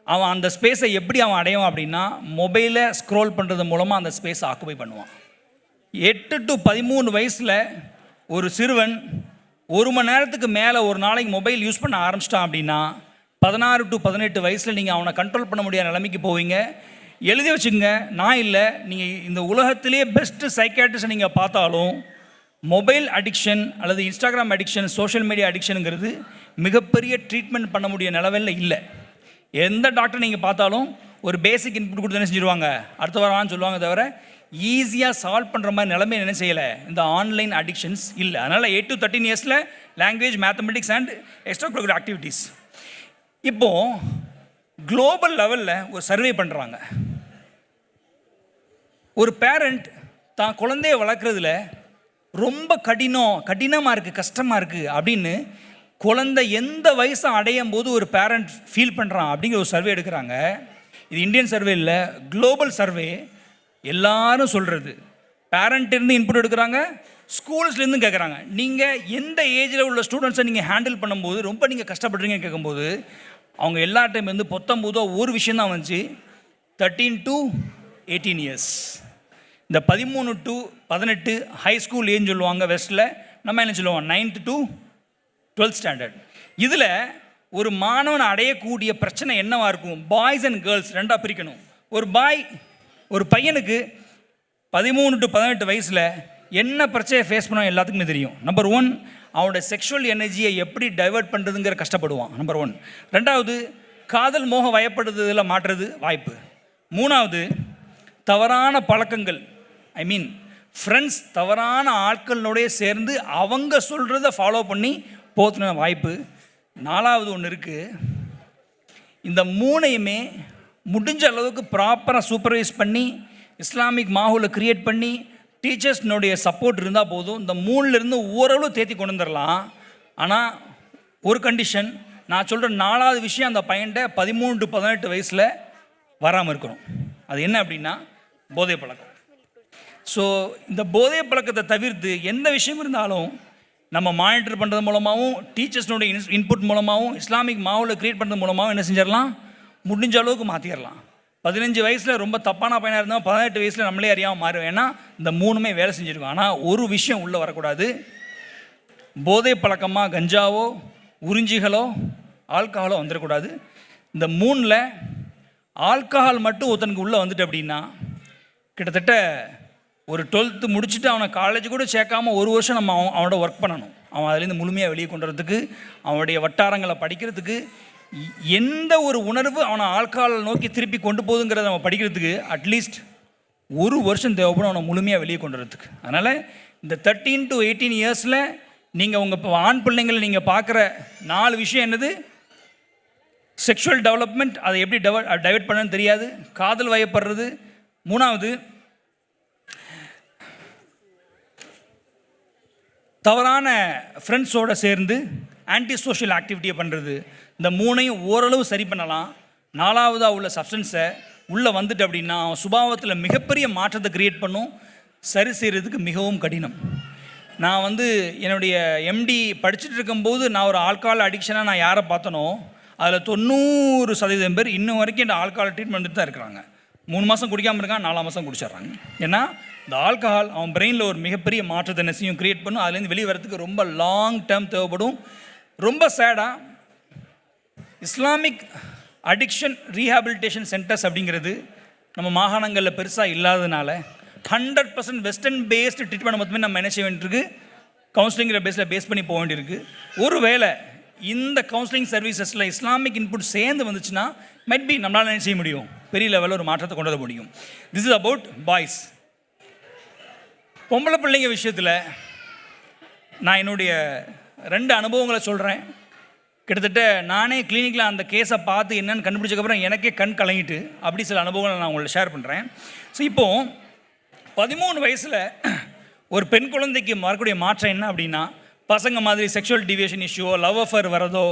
Speaker 3: அவன் அந்த ஸ்பேஸை எப்படி அவன் அடைவான் அப்படின்னா மொபைலை ஸ்க்ரோல் பண்ணுறது மூலமாக அந்த ஸ்பேஸை ஆக்குபை பண்ணுவான். 8 to 13 வயசில் ஒரு சிறுவன் 1 மணி நேரத்துக்கு மேலே ஒரு நாளைக்கு மொபைல் யூஸ் பண்ண ஆரம்பிச்சிட்டான் அப்படின்னா 16 to 18 வயசில் நீங்கள் அவனை கண்ட்ரோல் பண்ண முடியாத நிலைமைக்கு போவீங்க. எழுதி வச்சுக்கோங்க, நான் இல்லை, நீங்கள் இந்த உலகத்திலே பெஸ்ட்டு சைக்காட்ரிஸ்ட்டை நீங்கள் பார்த்தாலும் மொபைல் அடிக்ஷன் அல்லது இன்ஸ்டாகிராம் அடிக்ஷன், சோஷியல் மீடியா அடிக்ஷனுங்கிறது மிகப்பெரிய ட்ரீட்மெண்ட் பண்ண முடிய நிலவில் இல்லை. எந்த டாக்டர் நீங்கள் பார்த்தாலும் ஒரு பேசிக் இன்புட் கொடுத்து என்ன செஞ்சுருவாங்க, அடுத்த வாரம்னு சொல்லுவாங்க, தவிர ஈஸியாக சால்வ் பண்ணுற மாதிரி நிலைமை என்ன செய்யலை, இந்த ஆன்லைன் அடிக்ஷன்ஸ் இல்லை. அதனால் 8 to 13 இயர்ஸில் language, mathematics and extra curricular activities. இப்போது குளோபல் லெவலில் ஒரு சர்வே பண்ணுறாங்க. ஒரு பேரண்ட் தான் குழந்தைய வளர்க்குறதுல ரொம்ப கடினமாக இருக்குது, கஷ்டமாக இருக்குது அப்படின்னு குழந்தை எந்த வயசை அடையும் போது ஒரு பேரண்ட் ஃபீல் பண்ணுறான் அப்படிங்கிற ஒரு சர்வே எடுக்கிறாங்க. இது இந்தியன் சர்வே இல்லை, குளோபல் சர்வே. எல்லாரும் சொல்கிறது, பேரண்ட்லேருந்து இன்புட் எடுக்கிறாங்க, ஸ்கூல்ஸ்லேருந்து கேட்குறாங்க. நீங்கள் எந்த ஏஜில் உள்ள ஸ்டூடெண்ட்ஸை நீங்கள் ஹேண்டில் பண்ணும்போது ரொம்ப நீங்கள் கஷ்டப்படுறீங்கன்னு கேட்கும்போது அவங்க எல்லா டைம் வந்து 19 ஒரு விஷயம் தான் வந்துச்சு, 13 to 18 இயர்ஸ். இந்த 13 to 18 ஹை ஸ்கூல் ஏன்னு சொல்லுவாங்க வெஸ்ட்டில், நம்ம என்ன சொல்லுவோம் 9th to 12th ஸ்டாண்டர்ட். இதில் ஒரு மாணவன் அடையக்கூடிய பிரச்சனை என்னவாக இருக்கும், பாய்ஸ் அண்ட் கேர்ள்ஸ் ரெண்டாக பிரிக்கணும். ஒரு பையனுக்கு 13 to 18 வயசில் என்ன பிரச்சனையை ஃபேஸ் பண்ண எல்லாத்துக்குமே தெரியும். நம்பர் 1, அவனோட செக்ஷுவல் எனர்ஜியை எப்படி டைவெர்ட் பண்ணுறதுங்கிற கஷ்டப்படுவான். நம்பர் 1. 2வது, காதல் மோக வயப்படுறதில் மாற்றுறது வாய்ப்பு. 3வது, தவறான பழக்கங்கள், ஐ மீன் ஃப்ரெண்ட்ஸ், தவறான ஆட்களோடைய சேர்ந்து அவங்க சொல்கிறத ஃபாலோ பண்ணி போத்துன வாய்ப்பு. 4வது ஒன்று இருக்குது, இந்த 3ஐயுமே முடிஞ்ச அளவுக்கு ப்ராப்பராக சூப்பர்வைஸ் பண்ணி இஸ்லாமிக் மாஹூலை க்ரியேட் பண்ணி டீச்சர்ஸ்னுடைய சப்போர்ட் இருந்தால் போதும். இந்த 3லேருந்து ஓரளவு தேத்தி கொண்டு வந்துடலாம். ஆனால் ஒரு கண்டிஷன், நான் சொல்கிற 4வது விஷயம், அந்த பையன்கிட்ட 13 to 18 வயசில் வராமல் இருக்கணும். அது என்ன அப்படின்னா போதை பழக்கம். ஸோ இந்த போதை பழக்கத்தை தவிர்த்து எந்த விஷயம் இருந்தாலும் நம்ம மானிட்டர் பண்ணுறது மூலமாகவும் டீச்சர்ஸ்னுடைய இன்புட் மூலமாகவும் இஸ்லாமிக் மாஹூலை க்ரியேட் பண்ணுறது மூலமாகவும் என்ன செஞ்சிடலாம், முடிஞ்ச அளவுக்கு மாற்றிடலாம். 15 வயசில் ரொம்ப தப்பான பையனாக இருந்தால் 18 வயசில் நம்மளே அறியாமல் மாறும். ஏன்னா இந்த 3மே வேலை செஞ்சுருக்கோம். ஆனால் ஒரு விஷயம் உள்ளே வரக்கூடாது, போதை பழக்கமாக கஞ்சாவோ உறிஞ்சிகளோ ஆல்கஹாலோ வந்துடக்கூடாது. இந்த 3ல் ஆல்கஹால் மட்டும் ஒருத்தனுக்கு உள்ளே வந்துட்டு அப்படின்னா கிட்டத்தட்ட ஒரு 12th முடிச்சுட்டு அவனை காலேஜ் கூட சேர்க்காம 1 வருஷம் நம்ம அவனோட ஒர்க் பண்ணணும். அவன் அதுலேருந்து முழுமையாக வெளியே கொண்டு வரதுக்கு, அவனுடைய வட்டாரங்களை படிக்கிறதுக்கு, எந்த ஒரு உணர்வு அவனை ஆல்கஹால் நோக்கி திருப்பி கொண்டு போகுதுங்கிறத அவன் படிக்கிறதுக்கு அட்லீஸ்ட் 1 வருஷம் தேவைப்படும் அவனை முழுமையாக வெளியே கொண்டு வரதுக்கு. அதனால் இந்த 13 to 18 இயர்ஸில் நீங்கள் உங்கள் ஆண் பிள்ளைங்களை நீங்கள் பார்க்குற 4 விஷயம் என்னது, செக்ஷுவல் டெவலப்மெண்ட், அதை எப்படி டைவர்ட் பண்ணணும்னு தெரியாது, காதல் வயப்படுறது. 3வது, தவறான ஃப்ரெண்ட்ஸோடு சேர்ந்து ஆன்டி சோஷியல் ஆக்டிவிட்டியை பண்ணுறது. இந்த 3ஐயும் ஓரளவு சரி பண்ணலாம். 4வதாக உள்ள சப்ஸ்டன்ஸை உள்ளே வந்துட்டு அப்படின்னா அவன் சுபாவத்தில் மிகப்பெரிய மாற்றத்தை க்ரியேட் பண்ணும். சரி செய்கிறதுக்கு மிகவும் கடினம். நான் என்னுடைய எம்டி படிச்சுட்டு இருக்கும்போது நான் ஒரு ஆல்கஹால் அடிக்ஷனாக நான் யாரை பார்த்தனோ அதில் 90% பேர் இன்னும் வரைக்கும் இந்த ஆல்கஹால் ட்ரீட்மெண்ட் வந்துட்டு தான் இருக்கிறாங்க. 3 மாதம் குடிக்காமல் இருக்கான், 4 மாதம் குடிச்சிட்றாங்க. ஏன்னா இந்த ஆல்கஹால் அவன் பிரெயினில் ஒரு மிகப்பெரிய மாற்றத்தை நெசையும் க்ரியேட் பண்ணும். அதுலேருந்து வெளியே வரதுக்கு ரொம்ப லாங் டேர்ம் தேவைப்படும். ரொம்ப சேடாக இஸ்லாமிக் அடிக்ஷன் ரீஹாபிலிட்டேஷன் சென்டர்ஸ் அப்படிங்கிறது நம்ம மாகாணங்களில் பெருசாக இல்லாததுனால 100% வெஸ்டர்ன் பேஸ்டு ட்ரீட்மெண்ட் மொத்தமே நம்ம என்ன செய்ய வேண்டியிருக்கு, கவுன்சிலிங்கிற பேஸ் பண்ணி போக வேண்டியிருக்கு. ஒருவேளை இந்த கவுன்சிலிங் சர்வீசஸில் இஸ்லாமிக் இன்புட் சேர்ந்து வந்துச்சுன்னா மைட் பி நம்மளால் என்ன செய்ய முடியும், பெரிய லெவலில் ஒரு மாற்றத்தை கொண்டு வர முடியும். This is about boys. பொம்பளை பிள்ளைங்க விஷயத்தில் நான் என்னுடைய 2 அனுபவங்களை சொல்கிறேன். கிட்டத்தட்ட நானே கிளினிக்கில் அந்த கேஸை பார்த்து என்னென்னு கண்டுபிடிச்சக்கப்புறம் எனக்கே கண் கலங்கிட்டு அப்படி சில அனுபவங்களை நான் உங்களை ஷேர் பண்ணுறேன். ஸோ இப்போது 13 வயசில் ஒரு பெண் குழந்தைக்கு வரக்கூடிய மாற்றம் என்ன அப்படின்னா பசங்க மாதிரி செக்ஷுவல் டிவியேஷன் இஷ்யூவோ லவ் அஃபேர் வரதோ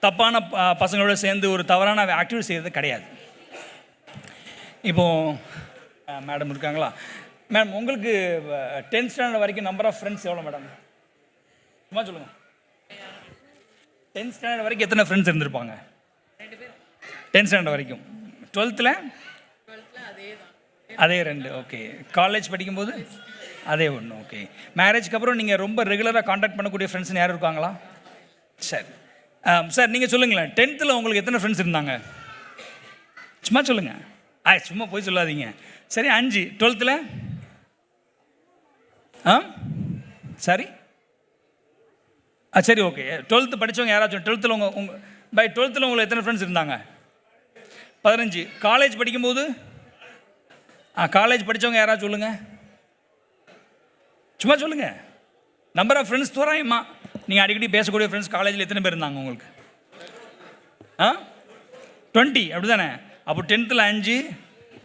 Speaker 3: தப்பான பசங்களோட சேர்ந்து ஒரு தவறான ஆக்டிவிட்டி செய்கிறது கிடையாது. இப்போது மேடம் இருக்காங்களா? மேம், உங்களுக்கு 10th ஸ்டாண்டர்ட் வரைக்கும் நம்பர் ஆஃப் ஃப்ரெண்ட்ஸ் எவ்வளோ மேடம்? சும்மா சொல்லுங்கள். 10th ஸ்டாண்டர்ட் வரைக்கும் எத்தனை ஃப்ரெண்ட்ஸ் இருந்திருப்பாங்க? 10th ஸ்டாண்டர்ட் வரைக்கும். 12th அதே 2. ஓகே. காலேஜ் படிக்கும்போது அதே 1. ஓகே. மேரேஜ்க்கு அப்புறம் நீங்கள் ரொம்ப ரெகுலராக காண்டாக்ட் பண்ணக்கூடிய ஃப்ரெண்ட்ஸ்னு யாரும் இருக்காங்களா? சரி சார், நீங்கள் சொல்லுங்களேன். 10th உங்களுக்கு எத்தனை ஃப்ரெண்ட்ஸ் இருந்தாங்க? சும்மா சொல்லுங்கள். சும்மா போய் சொல்லாதீங்க. சரி, 5. 12th சரி சரி ஓகே. 12th படித்தவங்க யாராச்சும் 12th உங்கள் 12th உங்களுக்கு எத்தனை ஃப்ரெண்ட்ஸ் இருந்தாங்க? 15. காலேஜ் படிக்கும்போது காலேஜ் படித்தவங்க யாராச்சும் சொல்லுங்கள். சும்மா சொல்லுங்கள். நம்பர் ஆஃப் ஃப்ரெண்ட்ஸ் தோராயமா நீங்கள் அடிக்கடி பேசக்கூடிய ஃப்ரெண்ட்ஸ் காலேஜில் எத்தனை பேர் இருந்தாங்க உங்களுக்கு? 20 அப்படி தானே? அப்போ 10th 5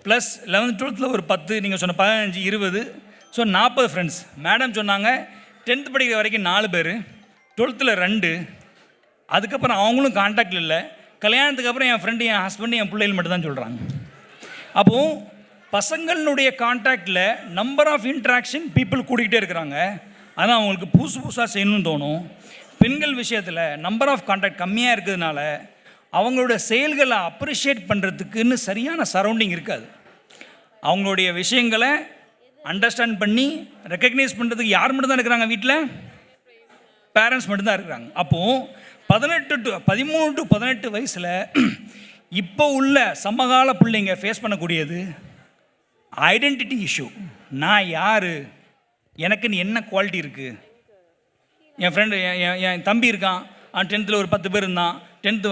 Speaker 3: ப்ளஸ் 11th 12th ஒரு 10, நீங்கள் சொன்ன 15, 20, ஸோ 40 ஃப்ரெண்ட்ஸ். மேடம் சொன்னாங்க 10th படிக்கிற வரைக்கும் 4 பேர், 12th 2, அதுக்கப்புறம் அவங்களும் கான்டாக்டில் இல்லை. கல்யாணத்துக்கு அப்புறம் என் ஃப்ரெண்டு, என் ஹஸ்பண்டு, என் பிள்ளைகள் மட்டும் தான் சொல்கிறாங்க. அப்போது பசங்களுடைய கான்டாக்டில் நம்பர் ஆஃப் இன்ட்ராக்ஷன் பீப்புள் கூட்டிகிட்டே இருக்கிறாங்க. ஆனால் அவங்களுக்கு புதுசாக செய்யணும்னு தோணும். பெண்கள் விஷயத்தில் நம்பர் ஆஃப் கான்டாக்ட் கம்மியாக இருக்கிறதுனால அவங்களோட செயல்களை அப்ரிஷியேட் பண்ணுறதுக்குன்னு சரியான சரௌண்டிங் இருக்காது. அவங்களுடைய விஷயங்களை அண்டர்ஸ்டாண்ட் பண்ணி ரெக்கக்னைஸ் பண்ணுறதுக்கு யார் மட்டும் தான் இருக்கிறாங்க வீட்டில்? பேரண்ட்ஸ் மட்டும்தான் இருக்கிறாங்க. அப்போது 13 to 18 வயசில் இப்போ உள்ள சமகால பிள்ளைங்க ஃபேஸ் பண்ணக்கூடியது ஐடென்டிட்டி இஷ்யூ. நான் யார், எனக்குன்னு என்ன குவாலிட்டி இருக்குது? என் ஃப்ரெண்டு, என் தம்பி இருக்கான், 10th ஒரு 10 பேர் இருந்தான். 10th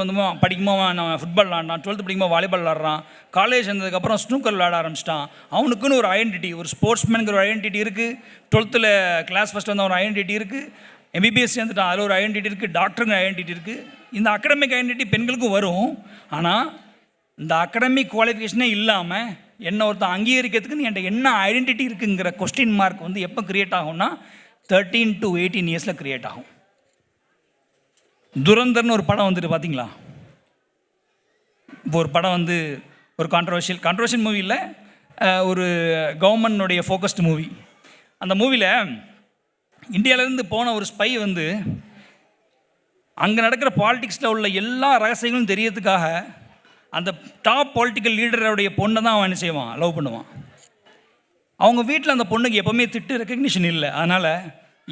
Speaker 3: படிக்கும்போது நான் ஃபுட்பால் விளாண்டான், 12th படிக்கும்போது வாலிபால் விளாட்றான், காலேஜ் வந்ததுக்கப்புறம் ஸ்னூக்கர் விளாட ஆரம்பிச்சிட்டான். அவனுக்குன்னு ஒரு ஐடென்டிட்டி, ஒரு ஸ்போர்ட்ஸ்மேனுங்கிற ஒரு ஐடென்டிட்டி இருக்குது. 12th கிளாஸ் ஃபஸ்ட் வந்த ஒரு ஐடென்டிட்டி இருக்குது. MBBS சேர்ந்துட்டான், அதில் ஒரு ஐடென்டிட்டி இருக்குது. டாக்டருங்க ஐடென்டிட்டி இருக்குது. இந்த அகடமிக் ஐடென்டிட்டி பெண்களுக்கும் வரும். ஆனால் இந்த அகடமிக் குவாலிஃபிகேஷனே இல்லாமல் என்ன ஒருத்தன் அங்கீகரிக்கிறதுக்குன்னு என்கிட்ட என்ன ஐடென்டிட்டி இருக்குங்கிற கொஸ்டின் மார்க் எப்போ க்ரியேட் ஆகும்னா 13 to 18 இயர்ஸில் க்ரியேட் ஆகும். துரந்தர்னு ஒரு படம் வந்துட்டு பார்த்தீங்களா? இப்போ ஒரு படம் ஒரு கான்ட்ரவர்ஷியல் மூவி இல்லை, ஒரு கவர்மெண்ட்னுடைய ஃபோக்கஸ்டு மூவி. அந்த மூவியில் இந்தியாவிலேருந்து போன ஒரு ஸ்பை அங்கே நடக்கிற பாலிடிக்ஸில் உள்ள எல்லா ரகசியங்களும் தெரியறதுக்காக அந்த டாப் பொலிட்டிக்கல் லீடருடைய பொண்ணை தான் அவன் என்ன செய்வான், லவ் பண்ணுவான். அவங்க வீட்டில் அந்த பொண்ணுக்கு எப்போவுமே திட்டு ரெக்கக்னிஷன் இல்லை. அதனால்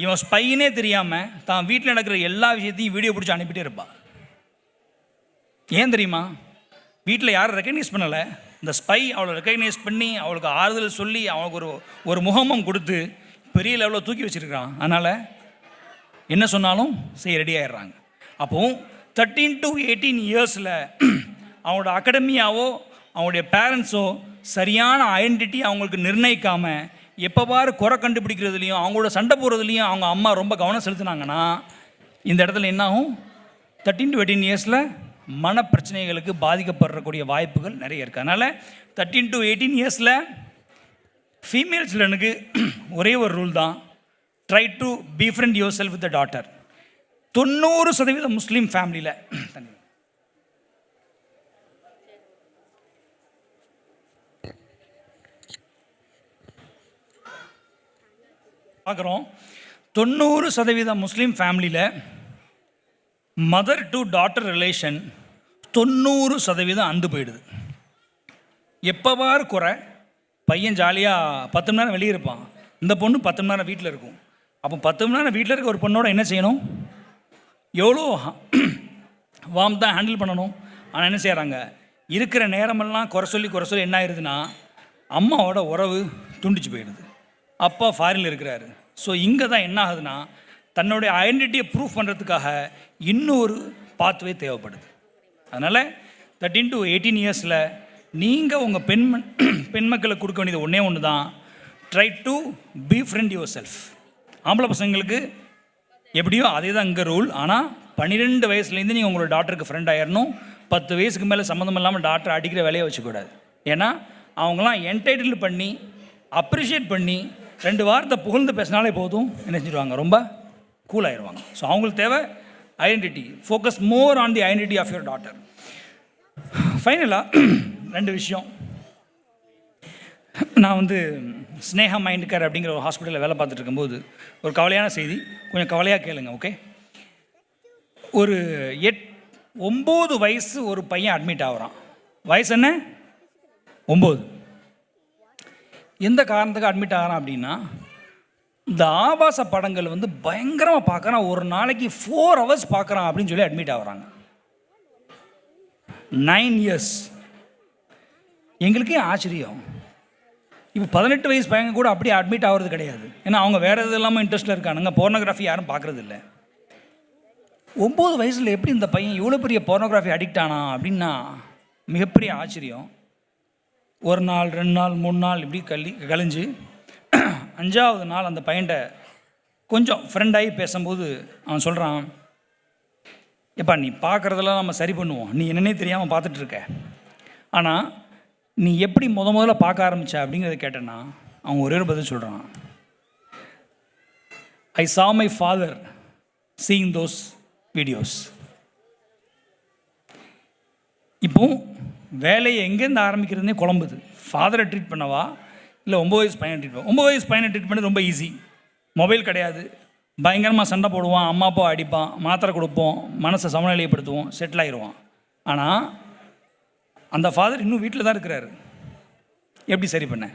Speaker 3: இவன் ஸ்பைனே தெரியாமல் தான் வீட்டில் நடக்கிற எல்லா விஷயத்தையும் வீடியோ பிடிச்சி அனுப்பிட்டே இருப்பான். ஏன் தெரியுமா? வீட்டில் யாரும் ரெக்கக்னைஸ் பண்ணலை. இந்த ஸ்பை அவளை ரெக்கக்னைஸ் பண்ணி அவளுக்கு ஆறுதல் சொல்லி அவளுக்கு ஒரு முகமும் கொடுத்து பெரிய லெவலில் தூக்கி வச்சுருக்கான். அதனால் என்ன சொன்னாலும் செய்ய ரெடி ஆகிடுறாங்க. அப்போது 13 to 18 இயர்ஸில் அவங்களோட அகாடமியாவோ அவங்களுடைய பேரண்ட்ஸோ சரியான ஐடென்டிட்டி அவங்களுக்கு நிர்ணயிக்காமல் எப்போ பாரு குறை கண்டுபிடிக்கிறதுலையும் அவங்களோட சண்டை போடுறதுலையும் அவங்க அம்மா ரொம்ப கவனம் செலுத்தினாங்கன்னா இந்த இடத்துல என்ன ஆகும்? 13 to 18 இயர்ஸில் மனப்பிரச்சனைகளுக்கு பாதிக்கப்படுறக்கூடிய வாய்ப்புகள் நிறைய இருக்குது. அதனால் 13 to 18 இயர்ஸில் ஃபீமேல் சில்ட்ரனுக்கு ஒரே ஒரு ரூல் தான், try to befriend yourself with the daughter. 90% முஸ்லீம் ஃபேமிலியில் பார்க்குறோம். 90% முஸ்லீம் ஃபேமிலியில் மதர் டு டாட்டர் ரிலேஷன் 90% அந்து போயிடுது. எப்போவாரு குறை, பையன் ஜாலியாக 10 மணி நேரம் வெளியே இருப்பான், இந்த பொண்ணு 10 மணி நேரம் வீட்டில் இருக்கும். அப்போ 10 மணி நேரம் வீட்டில் இருக்க ஒரு பொண்ணோட என்ன செய்யணும்? எவ்வளோ வார்ம் தான் ஹேண்டில் பண்ணணும். ஆனால் என்ன செய்கிறாங்க? இருக்கிற நேரமெல்லாம் குறை சொல்லி என்ன ஆயிடுதுன்னா அம்மாவோட உறவு துண்டிச்சு போயிடுது. அப்பா ஃபாரினில் இருக்கிறாரு. ஸோ இங்கே தான் என்ன ஆகுதுன்னா தன்னுடைய ஐடென்டிட்டியை ப்ரூவ் பண்ணுறதுக்காக இன்னொரு பாத்வே தேவைப்படுது. அதனால் 13 to 18 இயர்ஸில் நீங்கள் உங்கள் பெண்மக்களுக்கு கொடுக்க வேண்டியது ஒன்று தான், try to befriend your self. ஆம்பளை பசங்களுக்கு எப்படியோ அதே தான் இங்கே ரூல். ஆனால் 12 வயசுலேருந்து நீங்கள் உங்களோட டாக்டருக்கு ஃப்ரெண்ட் ஆயிடணும். 10 வயசுக்கு மேலே சம்மந்தம் இல்லாமல் டாக்டர் அடிக்கிற வேலையை வச்சுக்கூடாது. ஏன்னா அவங்களாம் என்டைட்டில் பண்ணி அப்ரிஷியேட் பண்ணி 2 வாரத்தை புகழ்ந்து பேசினாலே போதும், என்ன செஞ்சுருவாங்க, ரொம்ப கூல் ஆயிடுவாங்க. ஸோ அவங்களுக்கு தேவை identity. Focus more on the identity of your daughter. ஃபைனலாக 2 விஷயம். நான் வந்து ஸ்னேகா மைண்ட் கேர் அப்படிங்கிற ஒரு ஹாஸ்பிட்டலில் வேலை பார்த்துட்டு இருக்கும்போது ஒரு கவலையான செய்தி, கொஞ்சம் கவலையாக கேளுங்க, ஓகே? ஒரு 9 வயசு ஒரு பையன் அட்மிட் ஆகுறான். வயசு என்ன? 9. எந்த காரணத்துக்கு அட்மிட் ஆகிறான் அப்படின்னா, இந்த ஆபாச படங்கள் வந்து பயங்கரமாக பார்க்குறான். ஒரு நாளைக்கு 4 hours பார்க்குறான் அப்படின்னு சொல்லி அட்மிட் ஆகுறாங்க. 9 years. எங்களுக்கே ஆச்சரியம். இப்போ 18 வயசு பையங்க கூட அப்படியே அட்மிட் ஆகிறது கிடையாது. ஏன்னா அவங்க வேறு எது இல்லாமல் இன்ட்ரெஸ்ட்டில் இருக்கானுங்க. போர்னோகிராஃபி யாரும் பார்க்குறது இல்லை. 9 வயசில் எப்படி இந்த பையன் இவ்வளோ பெரிய போர்னோகிராஃபி அடிக்ட் ஆனா அப்படின்னா மிகப்பெரிய ஆச்சரியம். 1 நாள் 2 நாள் 3 நாள் இப்படி கழிஞ்சு 5ஆவது நாள் அந்த பையன்கிட்ட கொஞ்சம் ஃப்ரெண்டாகி பேசும்போது அவன் சொல்கிறான், எப்பா நீ பார்க்குறதெல்லாம் நம்ம சரி பண்ணுவோம், நீ என்னன்னே தெரியாமல் பார்த்துட்ருக்க, ஆனால் நீ எப்படி முதல்ல பார்க்க ஆரம்பிச்ச அப்படிங்கிறத கேட்டேன்னா அவன் ஒரே ஒரு பதில் சொல்கிறான், ஐ saw my father seeing those videos. இப்போ வேலையை எங்கேருந்து ஆரம்பிக்கிறதுனே குழம்புது. ஃபாதரை ட்ரீட் பண்ணவா இல்லை 9 வயசு பையனை ட்ரீட் பண்ண? 9 வயசு பையனை ட்ரீட் பண்ணது ரொம்ப ஈஸி. மொபைல் கிடையாது, பயங்கரமாக சண்டை போடுவான், அம்மா அப்பா அடிப்பான், மாத்திரை கொடுப்போம், மனசை சமநிலைப்படுத்துவோம், செட்டில் ஆயிடுவான். ஆனால் அந்த ஃபாதர் இன்னும் வீட்டில் தான் இருக்கிறாரு. எப்படி சரி பண்ண?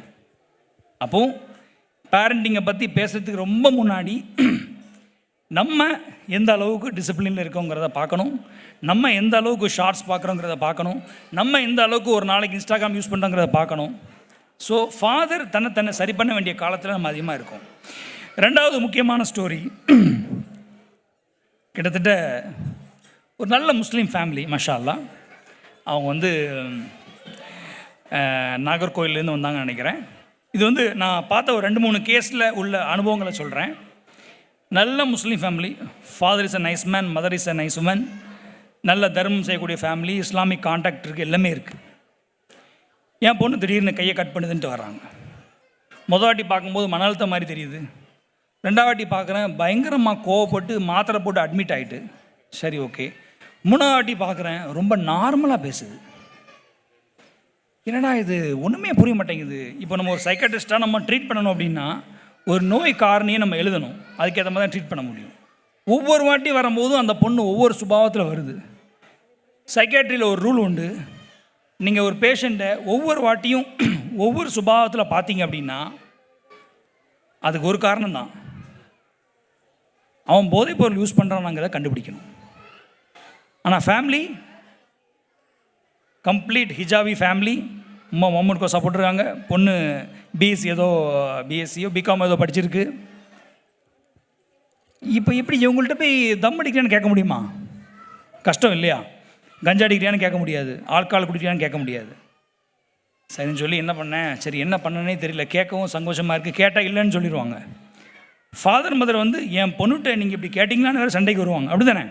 Speaker 3: அப்போது பேரண்டிங்கை பற்றி பேசுகிறதுக்கு ரொம்ப முன்னாடி நம்ம எந்த அளவுக்கு டிசிப்ளினில் இருக்கோங்கிறத பார்க்கணும், நம்ம எந்த அளவுக்கு ஷார்ட்ஸ் பார்க்குறோங்கிறத பார்க்கணும், நம்ம எந்த அளவுக்கு ஒரு நாளைக்கு இன்ஸ்டாகிராம் யூஸ் பண்ணுறோங்கிறத பார்க்கணும். ஸோ ஃபாதர் தன்னை சரி பண்ண வேண்டிய காலத்தில் நம்ம அதிகமாக இருக்கோம். 2வது முக்கியமான ஸ்டோரி, கிட்டத்தட்ட ஒரு நல்ல முஸ்லீம் ஃபேமிலி, மஷா அல்லாஹ். அவங்க வந்து நாகர்கோயிலேருந்து வந்தாங்கன்னு நினைக்கிறேன். இது வந்து நான் பார்த்த ஒரு 2-3 கேஸில் உள்ள அனுபவங்களை சொல்கிறேன். நல்ல முஸ்லீம் family. Father is a nice man, mother is a nice woman. நல்ல தர்மம் செய்யக்கூடிய ஃபேமிலி, இஸ்லாமிக் கான்டாக்ட் இருக்குது, எல்லாமே இருக்குது. என் பொண்ணு திடீர்னு கையை கட் பண்ணுதுன்ட்டு வர்றாங்க. மொதல் வாட்டி பார்க்கும்போது மன அழுத்தம் மாதிரி தெரியுது. 2வது வாட்டி பார்க்குறேன் பயங்கரமாக கோவப்பட்டு மாத்திரை போட்டு அட்மிட் ஆகிட்டு. சரி, ஓகே. 3வது வாட்டி பார்க்குறேன் ரொம்ப நார்மலாக பேசுது. என்னடா இது ஒன்றுமே புரிய மாட்டேங்குது. இப்போ நம்ம ஒரு சைக்காட்ரிஸ்ட்டாக நம்ம ட்ரீட் பண்ணணும் அப்படின்னா ஒரு நோய் காரணியை நம்ம எழுதணும், அதுக்கேற்ற மாதிரி தான் ட்ரீட் பண்ண முடியும். ஒவ்வொரு வாட்டி வரும்போதும் அந்த பொண்ணு ஒவ்வொரு சுபாவத்தில் வருது. சைக்காட்ரியில் ஒரு ரூல் உண்டு, நீங்கள் ஒரு பேஷண்ட்டை ஒவ்வொரு வாட்டியும் ஒவ்வொரு சுபாவத்தில் பார்த்தீங்க அப்படின்னா அதுக்கு ஒரு காரணம் தான், அவன் போதைப் பொருள் யூஸ் பண்ணுறானாங்கிறத கண்டுபிடிக்கணும். ஆனால் ஃபேமிலி கம்ப்ளீட் ஹிஜாபி ஃபேமிலி, அம்மா மம்மனுக்கோ சப்போர்ட் இருக்காங்க, பொண்ணு பிஎஸ்சியோ பிகாம் ஏதோ படிச்சிருக்கு. இப்போ எப்படி இவங்கள்ட்ட போய் தம் அடிக்கிறான்னு கேட்க முடியுமா? கஷ்டம் இல்லையா? கஞ்சா அடிக்கிறியான்னு கேட்க முடியாது, ஆல்கால் குடிக்கிறான்னு கேட்க முடியாது. சரின்னு சொல்லி என்ன பண்ணேன், சரி என்ன பண்ணனே தெரியல, கேட்கவும் சங்கோஷமாக இருக்குது, கேட்டால் இல்லைன்னு சொல்லிடுவாங்க. ஃபாதர் மதர் வந்து என் பொண்ணுகிட்ட நீங்கள் இப்படி கேட்டிங்களான்னு வேறு சண்டைக்கு வருவாங்க, அப்படி தானே?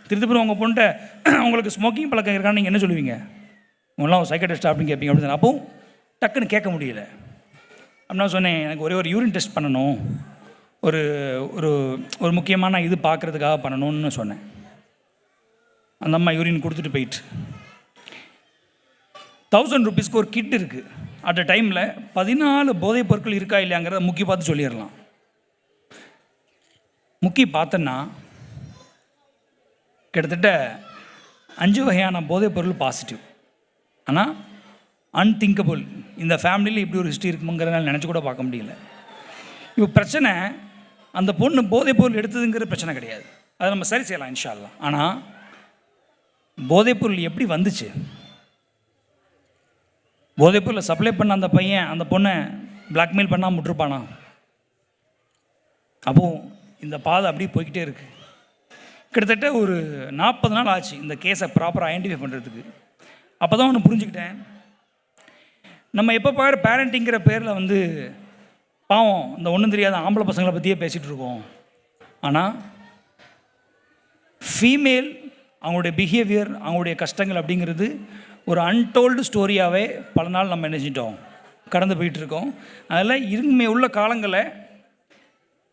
Speaker 3: திருப்பி உங்கள் பொண்ணுகிட்ட அவங்களுக்கு ஸ்மோக்கிங் பழக்கம் இருக்கான்னு நீங்கள் என்ன சொல்லுவீங்க? உங்களாம் சைக்காட்ரிஸ்ட் அப்படின்னு கேட்பீங்க, அப்படி தானே? அப்போது டக்குன்னு கேட்க முடியல. அப்படின்னா சொன்னேன், எனக்கு ஒரே ஒரு யூரின் டெஸ்ட் பண்ணணும், ஒரு ஒரு ஒரு முக்கியமான இது பார்க்குறதுக்காக பண்ணணும்னு சொன்னேன். அந்த அம்மா யூரின் கொடுத்துட்டு போயிட்டு 1000 rupeesக்கு ஒரு கிட் இருக்குது. அட் அ டைமில் 14 போதைப் பொருட்கள் இருக்கா இல்லையாங்கிறத முக்கி பார்த்து சொல்லிடலாம். முக்கி பார்த்தோன்னா கிட்டத்தட்ட 5 வகையான போதைப் பொருள் பாசிட்டிவ். ஆனால் அன்திங்கபிள், இந்த ஃபேமிலியில் இப்படி ஒரு ஹிஸ்ட்ரி இருக்குங்கிறதுனால நினச்சி கூட பார்க்க முடியல. இப்போ பிரச்சனை அந்த பொண்ணு போதைப் பொருள் எடுத்ததுங்கிற பிரச்சனை கிடையாது, அதை நம்ம சரி செய்யலாம் இன்ஷா அல்லாஹ். ஆனால் போதைப் பொருள் எப்படி வந்துச்சு? போதைப் பொருளை சப்ளை பண்ண அந்த பையன் அந்த பொண்ணை பிளாக்மெயில் பண்ணாமல் விட்டுருப்பானா? அப்போது இந்த பாதை அப்படியே போய்கிட்டே இருக்குது. கிட்டத்தட்ட ஒரு 40 நாள் ஆச்சு இந்த கேஸை ப்ராப்பராக ஐடென்டிஃபை பண்ணுறதுக்கு. அப்போ தான் ஒன்று புரிஞ்சுக்கிட்டேன், நம்ம எப்போ பாரு பேரண்டிங்கிற பேரில் வந்து பாவம் இந்த ஒன்றும் தெரியாத ஆம்பளை பசங்களை பற்றியே பேசிகிட்டு இருக்கோம். ஆனால் ஃபீமேல் அவங்களுடைய பிஹேவியர், அவங்களுடைய கஷ்டங்கள் அப்படிங்கிறது ஒரு அன்டோல்டு ஸ்டோரியாகவே பல நாள் நம்ம என்ன செஞ்சிட்டோம், கடந்து போயிட்டுருக்கோம். அதில் இனிமே உள்ள காலங்களை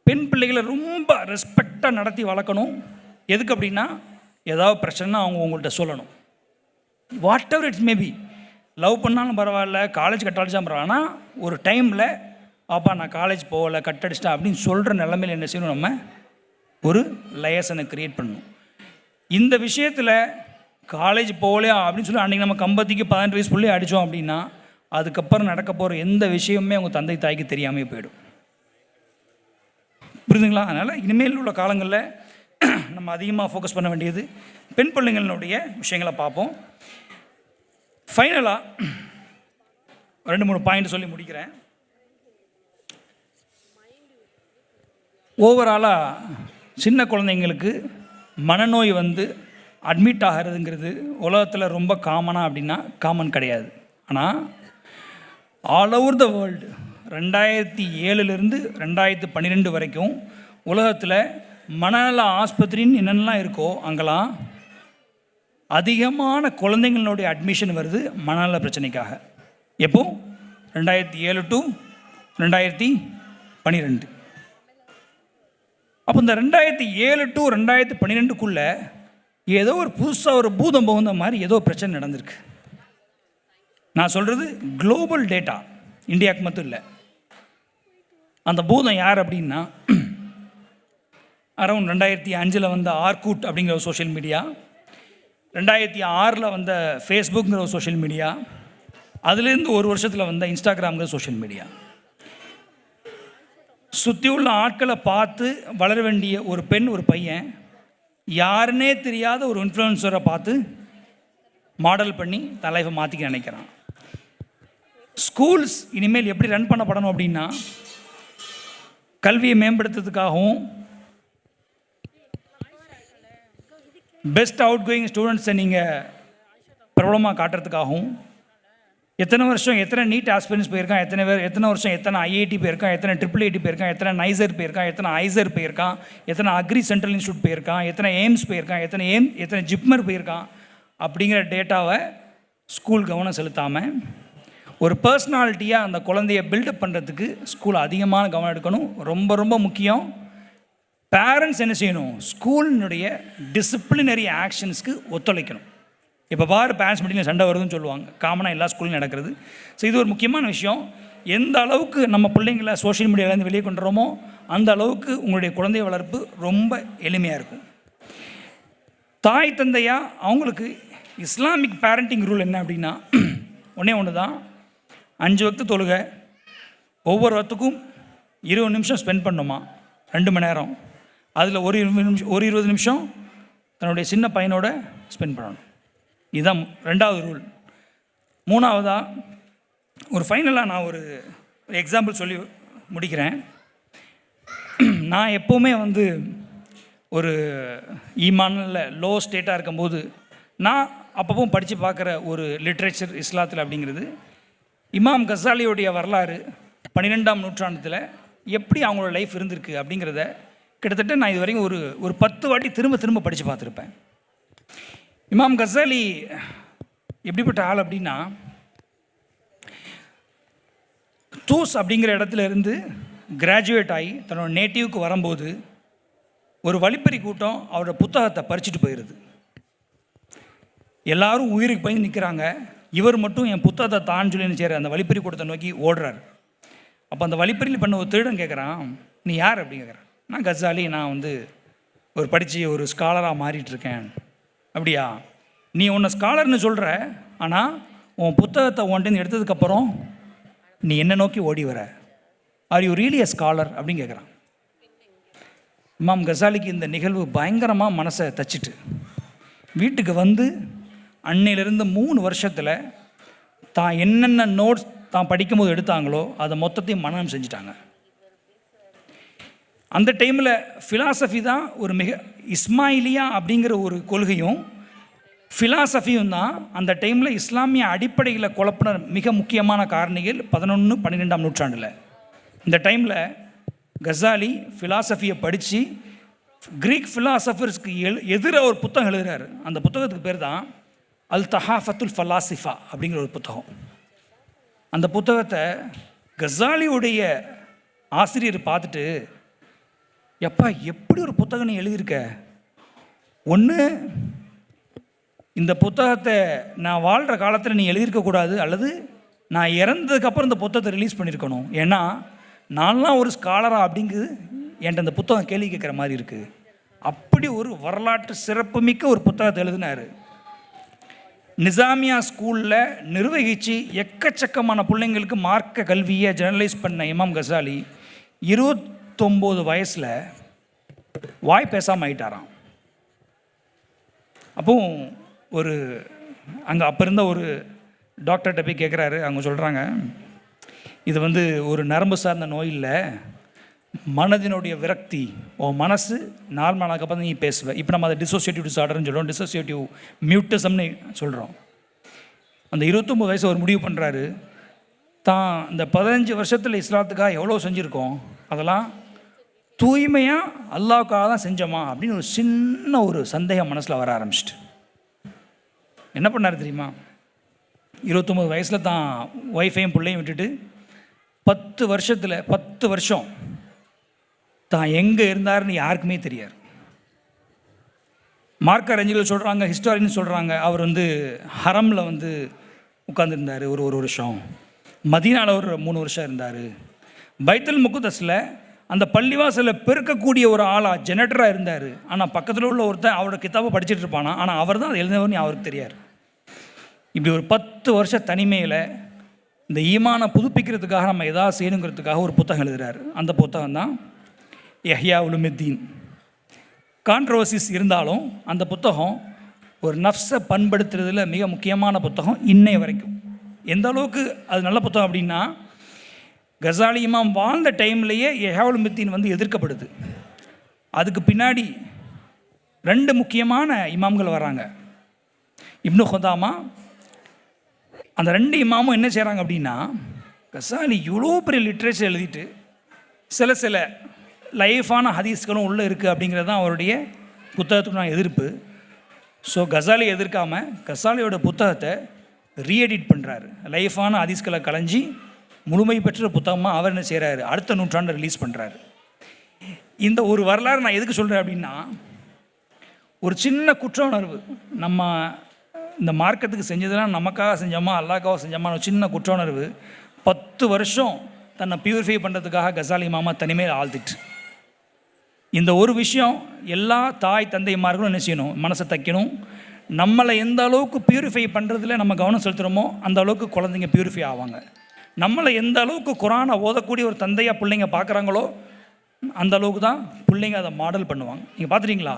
Speaker 3: பெண் பிள்ளைகளை ரொம்ப ரெஸ்பெக்டாக நடத்தி வளர்க்கணும். எதுக்கு அப்படின்னா, ஏதாவது பிரச்சனைனா அவங்க உங்கள்கிட்ட சொல்லணும். What ever it's maybe, love பண்ணாலும் பரவாயில்ல, காலேஜ் கட்டடிச்சாலும் பரவாயில்ல, ஆனால் ஒரு டைமில் அப்பா நான் காலேஜ் போகலை கட்டடிச்சிட்டேன் அப்படின்னு சொல்கிற நிலைமையில் என்ன செய்யணும், நம்ம ஒரு லயசனை க்ரியேட் பண்ணணும். இந்த விஷயத்தில் காலேஜ் போகலையா அப்படின்னு சொல்லி அன்றைக்கி நம்ம கம்பத்திக்கு 18 வயசு புள்ளி அடித்தோம் அப்படின்னா, அதுக்கப்புறம் நடக்க போகிற எந்த விஷயமுமே அவங்க தந்தை தாய்க்கு தெரியாமல் போயிடும். புரியுதுங்களா? அதனால் இனிமேல் உள்ள காலங்களில் நம்ம அதிகமாக ஃபோக்கஸ் பண்ண வேண்டியது பெண் பிள்ளைங்களுடைய விஷயங்களை பார்ப்போம். ஃபைனலாக 2-3 பாயிண்ட் சொல்லி முடிக்கிறேன். ஓவராலாக சின்ன குழந்தைங்களுக்கு மனநோய் அட்மிட் ஆகிறதுங்கிறது உலகத்தில் ரொம்ப காமனாக அப்படின்னா காமன் கிடையாது. ஆனால் ஆல் ஓவர் த வேர்ல்டு 2007லேருந்து 2012 வரைக்கும் உலகத்தில் மனநல ஆஸ்பத்திரின்னு என்னென்னலாம் இருக்கோ அங்கெல்லாம் அதிகமான குழந்தைங்களுடைய அட்மிஷன் வருது மனநல பிரச்சனைக்காக. எப்போ? 2007 to 2012. அப்போ இந்த 2007 to 2012க்குள்ளே ஏதோ ஒரு புதுசாக ஒரு பூதம் புகுந்த மாதிரி ஏதோ பிரச்சனை நடந்திருக்கு. நான் சொல்கிறது குளோபல் டேட்டா, இந்தியாவுக்கு மட்டும் இல்லை. அந்த பூதம் யார் அப்படின்னா, அரௌண்ட் 2005 வந்த ஆர்கூட் அப்படிங்கிற ஒரு சோஷியல் மீடியா, 2006 வந்த ஃபேஸ்புக்குங்கிற ஒரு சோஷியல் மீடியா, அதுலேருந்து ஒரு வருஷத்தில் வந்த இன்ஸ்டாகிராம்ங்கிற சோஷியல் மீடியா. சுற்றி உள்ள ஆட்களை பார்த்து வளர வேண்டிய ஒரு பெண் ஒரு பையன் யாருன்னே தெரியாத ஒரு இன்ஃப்ளூயன்சரை பார்த்து மாடல் பண்ணி தன் லைஃபை மாற்றிக்க நினைக்கிறான். ஸ்கூல்ஸ் இனிமேல் எப்படி ரன் பண்ணப்படணும் அப்படின்னா, கல்வியை மேம்படுத்துறதுக்காகவும் பெஸ்ட் அவுட் கோயிங் ஸ்டூடெண்ட்ஸை நீங்கள் பிரபலமாக காட்டுறதுக்காகவும், எத்தனை வருஷம் எத்தனை நீட் ஆஸ்பிரன்ஸ் போயிருக்கான், எத்தனை வருஷம் எத்தனை ஐஐடி போயிருக்கான், எத்தனை IIIT போயிருக்கான், எத்தனை நைசர் போயிருக்கான், எத்தனை ஐசர் போயிருக்கான், எத்தனை அக்ரி சென்ட்ரல் இன்ஸ்டியூட் போயிருக்கான், எத்தனை எய்ம்ஸ் போயிருக்கான், எத்தனை ஜிப்மர் போயிருக்கான் அப்படிங்கிற டேட்டாவை ஸ்கூல் கவனம் செலுத்தாமல் ஒரு பர்சனாலிட்டியாக அந்த குழந்தைய பில்டப் பண்ணுறதுக்கு ஸ்கூல் அதிகமான கவனம் எடுக்கணும். ரொம்ப ரொம்ப முக்கியம். பேரண்ட்ஸ் என்ன செய்யணும், ஸ்கூலினுடைய டிசிப்ளினரி ஆக்ஷன்ஸ்க்கு ஒத்துழைக்கணும். இப்போ பேரண்ட்ஸ் மீட்டிங்கில் சண்டை வருதுன்னு சொல்லுவாங்க, காமனாக எல்லா ஸ்கூல்லையும் நடக்கிறது. ஸோ இது ஒரு முக்கியமான விஷயம். எந்த அளவுக்கு நம்ம பிள்ளைங்களை சோஷியல் மீடியாவிலேருந்து வெளியே கொண்டு வரோமோ அந்த அளவுக்கு உங்களுடைய குழந்தை வளர்ப்பு ரொம்ப எளிமையாக இருக்கும். தாய் தந்தையாக அவங்களுக்கு இஸ்லாமிக் பேரண்டிங் ரூல் என்ன அப்படின்னா, ஒன்று தான், 5 வக்து தொழுகை, ஒவ்வொரு வக்துக்கும் 20 நிமிஷம் ஸ்பெண்ட் பண்ணணுமா, 2 மணி நேரம். அதில் ஒரு 20 நிமிஷம் தன்னுடைய சின்ன பையனோட ஸ்பெண்ட் பண்ணணும். இதுதான் 2வது ரூல். 3வதாக ஒரு ஃபைனலாக நான் ஒரு எக்ஸாம்பிள் சொல்லி முடிக்கிறேன். நான் எப்போவுமே ஒரு ஈமானில் லோ ஸ்டேட்டாக இருக்கும்போது நான் அப்பப்போ படித்து பார்க்குற ஒரு லிட்ரேச்சர் இஸ்லாத்தில் அப்படிங்கிறது, இமாம் கசாலியோடைய வரலாறு 12ஆம் நூற்றாண்டில் எப்படி அவங்களோட லைஃப் இருந்திருக்கு அப்படிங்கிறத கிட்டத்தட்ட நான் இது வரைக்கும் ஒரு 10 வாட்டி திரும்ப படித்து பார்த்துருப்பேன். இமாம் கசாலி எப்படிப்பட்ட ஆள் அப்படின்னா, தூஸ் அப்படிங்கிற இடத்துல இருந்து கிராஜுவேட் ஆகி தன்னோட நேட்டிவ்க்கு வரும்போது ஒரு வழிப்பறி கூட்டம் அவரோட புத்தகத்தை பறிச்சுட்டு போயிடுது. எல்லாரும் உயிருக்கு பயந்து நிற்கிறாங்க. இவர் மட்டும் என் புத்தகத்தை தான் சொல்லி சேர அந்த வழிப்பறி கூட்டத்தை நோக்கி ஓடுறாரு. அப்போ அந்த வழிப்பறியில் பண்ண ஒரு திருடன் கேட்குறான், நீ யார் அப்படின்னு கேட்குறான். நான் கசாலி, நான் ஒரு படித்து ஒரு ஸ்காலராக மாறிட்டுருக்கேன். அப்படியா, நீ உன்னை ஸ்காலர்னு சொல்கிற, ஆனால் உன் புத்தகத்தை உன்ட்டு எடுத்ததுக்கப்புறம் நீ என்ன நோக்கி ஓடி வர, are you really a scholar அப்படின்னு கேட்குறான். இமாம் கசாலிக்கு இந்த நிகழ்வு பயங்கரமாக மனசை தச்சிட்டு வீட்டுக்கு அன்னையிலிருந்து 3 வருஷத்தில் தான் என்னென்ன நோட்ஸ் தான் படிக்கும்போது எடுத்தாங்களோ அதை மொத்தத்தையும் மனனம் செஞ்சிட்டாங்க. அந்த டைமில் ஃபிலாசபி தான் ஒரு இஸ்மாயிலியா அப்படிங்கிற ஒரு கொள்கையும் ஃபிலாசபியும் தான் அந்த டைமில் இஸ்லாமிய அடிப்படைகளை குழப்பின மிக முக்கியமான காரணிகள் 11-12ஆம் நூற்றாண்டில். இந்த டைமில் கசாலி ஃபிலாசபியை படித்து கிரீக் ஃபிலாசபர்ஸ்க்கு எதிராக ஒரு புத்தகம் எழுதுகிறார். அந்த புத்தகத்துக்கு பேர் தான் அல் தஹாஃபத்துல் ஃபலாசிஃபா அப்படிங்கிற ஒரு புத்தகம். அந்த புத்தகத்தை கசாலியுடைய ஆசிரியர் பார்த்துட்டு, எப்பா எப்படி ஒரு புத்தகம் நீ எழுதியிருக்க? ஒன்று இந்த புத்தகத்தை நான் வாழ்கிற காலத்தில் நீ எழுதியிருக்கக்கூடாது, அல்லது நான் இறந்ததுக்கப்புறம் இந்த புத்தகத்தை ரிலீஸ் பண்ணியிருக்கணும். ஏன்னா நான்லாம் ஒரு ஸ்காலரா அப்படிங்குது என்கிட்ட இந்த புத்தகம் கேள்வி கேட்குற மாதிரி இருக்குது. அப்படி ஒரு வரலாற்று சிறப்புமிக்க ஒரு புத்தகத்தை எழுதினார். நிசாமியா ஸ்கூலில் நிர்வகித்து எக்கச்சக்கமான பிள்ளைங்களுக்கு மார்க்க கல்வியை ஜெர்னலைஸ் பண்ண இமாம் கசாலி 29 வயசில் வாய் பேசாமல் ஆயிட்டாராம். அப்போ ஒரு அங்கே அப்போ இருந்த ஒரு டாக்டர்கிட்ட போய் கேட்குறாரு. அவங்க சொல்கிறாங்க, இது ஒரு நரம்பு சார்ந்த நோய் இல்லை, மனதினுடைய விரக்தி. உன் மனசு நார்மலானதுக்கப்புறம் நீ பேசுவேன். இப்போ நம்ம அதை டிசோசியேட்டிவ் டிஸார்டர்னு சொல்கிறோம், டிசோசியேட்டிவ் மியூட்டிசம்னு சொல்கிறோம். அந்த 29 வயசு ஒரு முடிவு பண்ணுறாரு, தான் இந்த 15 வருஷத்தில் இஸ்லாத்துக்காக எவ்வளோ செஞ்சுருக்கோம், அதெல்லாம் தூய்மையாக அல்லாவுக்காக தான் செஞ்சோமா அப்படின்னு ஒரு சின்ன ஒரு சந்தேகம் மனசில் வர ஆரம்பிச்சிட்டு என்ன பண்ணார் தெரியுமா? 29 வயசில் தான் ஒய்ஃபையும் பிள்ளையும் விட்டுட்டு 10 வருஷம் தான் எங்கே இருந்தாருன்னு யாருக்குமே தெரியாது. மார்க்க அறிஞர்கள் சொல்கிறாங்க, ஹிஸ்டாரியன் சொல்கிறாங்க, அவர் ஹரமில் உட்காந்துருந்தார் ஒரு வருஷம், மதீனாவில் ஒரு 3 வருஷம் இருந்தார், பைத்துல் முக்தஸில் அந்த பள்ளிவாசலில் பெருக்கக்கூடிய ஒரு ஆளாக ஜெனரேட்டராக இருந்தார். ஆனால் பக்கத்தில் உள்ள ஒருத்தன் அவரோட கிதாபை படிச்சுட்டு இருப்பானா, ஆனால் அவர் தான் அதை எழுதினவர்னு அவருக்கு தெரியாது. இப்படி ஒரு 10 வருஷ தனிமையில் இந்த ஈமானை புதுப்பிக்கிறதுக்காக நம்ம எதாவது செய்யணுங்கிறதுக்காக ஒரு புத்தகம் எழுதுகிறார். அந்த புத்தகம் தான் இஹ்யா உலுமுத்தீன். கான்ட்ரவர்சிஸ் இருந்தாலும் அந்த புத்தகம் ஒரு நஃப்ஸை பண்படுத்துறதுல மிக முக்கியமான புத்தகம் இன்னைய வரைக்கும். எந்த அளவுக்கு அது நல்ல புத்தகம் அப்படின்னா, கசாலி இமாம் வாழ்ந்த டைம்லேயே இஹ்யா உலுமுத்தீன் எதிர்க்கப்படுது. அதுக்கு பின்னாடி 2 முக்கியமான இமாம்கள் வராங்க, இப்னு குதாமா. அந்த 2 இமாமும் என்ன செய்கிறாங்க அப்படின்னா, கசாலி இவ்வளோ பெரிய லிட்ரேச்சர் எழுதிட்டு சில லைஃபான ஹதீஸ்களும் உள்ளே இருக்குது அப்படிங்கிறது தான் அவருடைய புத்தகத்துக்கு நான் எதிர்ப்பு. ஸோ கசாலி எதிர்க்காமல் கசாலியோட புத்தகத்தை ரீஎடிட் பண்ணுறாரு, லைஃபான ஹதீஸ்களை கலைஞ்சி முழுமை பெற்ற புத்தகமாக அவர் என்ன செய்கிறாரு, அடுத்த நூற்றாண்டு ரிலீஸ் பண்ணுறாரு. இந்த ஒரு வரலாறு நான் எதுக்கு சொல்கிறேன் அப்படின்னா, ஒரு சின்ன குற்ற உணர்வு, நம்ம இந்த மார்க்கத்துக்கு செஞ்சதெல்லாம் நமக்காக செஞ்சோமா அல்லாஹ்க்காக செஞ்சோமா, ஒரு சின்ன குற்ற உணர்வு 10 வருஷம் தன்னை பியூரிஃபை பண்ணுறதுக்காக கசாலி மாமா தனிமையில் ஆழ்த்திட்டு. இந்த ஒரு விஷயம் எல்லா தாய் தந்தைமார்களும் என்ன செய்யணும், மனசை தைக்கணும். நம்மளை எந்த அளவுக்கு பியூரிஃபை பண்ணுறதுல நம்ம கவனம் செலுத்துகிறோமோ அந்த அளவுக்கு குழந்தைங்க பியூரிஃபை ஆவாங்க. நம்மளை எந்த அளவுக்கு குரானை ஓதக்கூடிய ஒரு தந்தையாக பிள்ளைங்க பார்க்குறாங்களோ அந்த அளவுக்கு தான் பிள்ளைங்க அதை மாடல் பண்ணுவாங்க. நீங்கள் பார்த்துட்டீங்களா,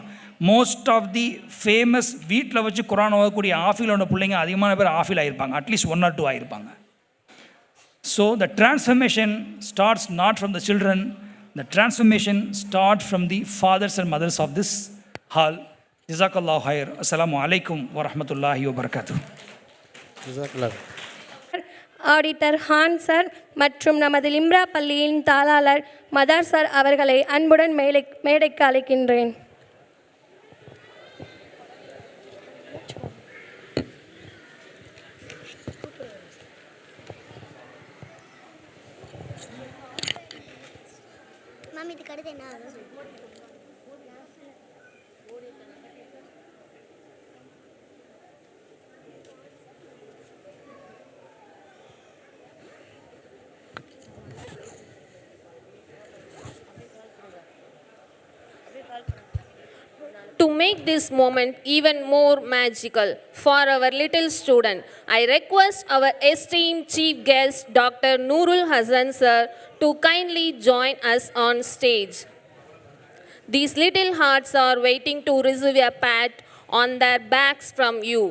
Speaker 3: மோஸ்ட் ஆஃப் தி ஃபேமஸ் வீட்டில் வச்சு குரான் ஓதக்கூடிய ஆஃபீலோட பிள்ளைங்க அதிகமான பேர் ஆஃபீல் ஆகியிருப்பாங்க, அட்லீஸ்ட் 1 or 2 ஆகியிருப்பாங்க. So the transformation starts not from the children, the transformation start from the fathers and mothers of this hall. ஜஸாக்கல்லாஹு ஹைர். அஸ்ஸலாமு அலைக்கும் வரஹ்மத்துல்லாஹி வபரகாத்துஹு.
Speaker 4: ஜஸாக்கல்லாஹ்.
Speaker 5: ஆடிட்டர் ஹான் சார் மற்றும் நமது லிம்ரா பள்ளியின் தாளாளர் மதார் சார் அவர்களை அன்புடன் மேடைக்கு அழைக்கின்றேன்.
Speaker 6: To make this moment even more magical for our little student, I request our esteemed chief guest, Dr. Noorul Hassan sir, to kindly join us on stage. These little hearts are waiting to receive a pat on their backs from you.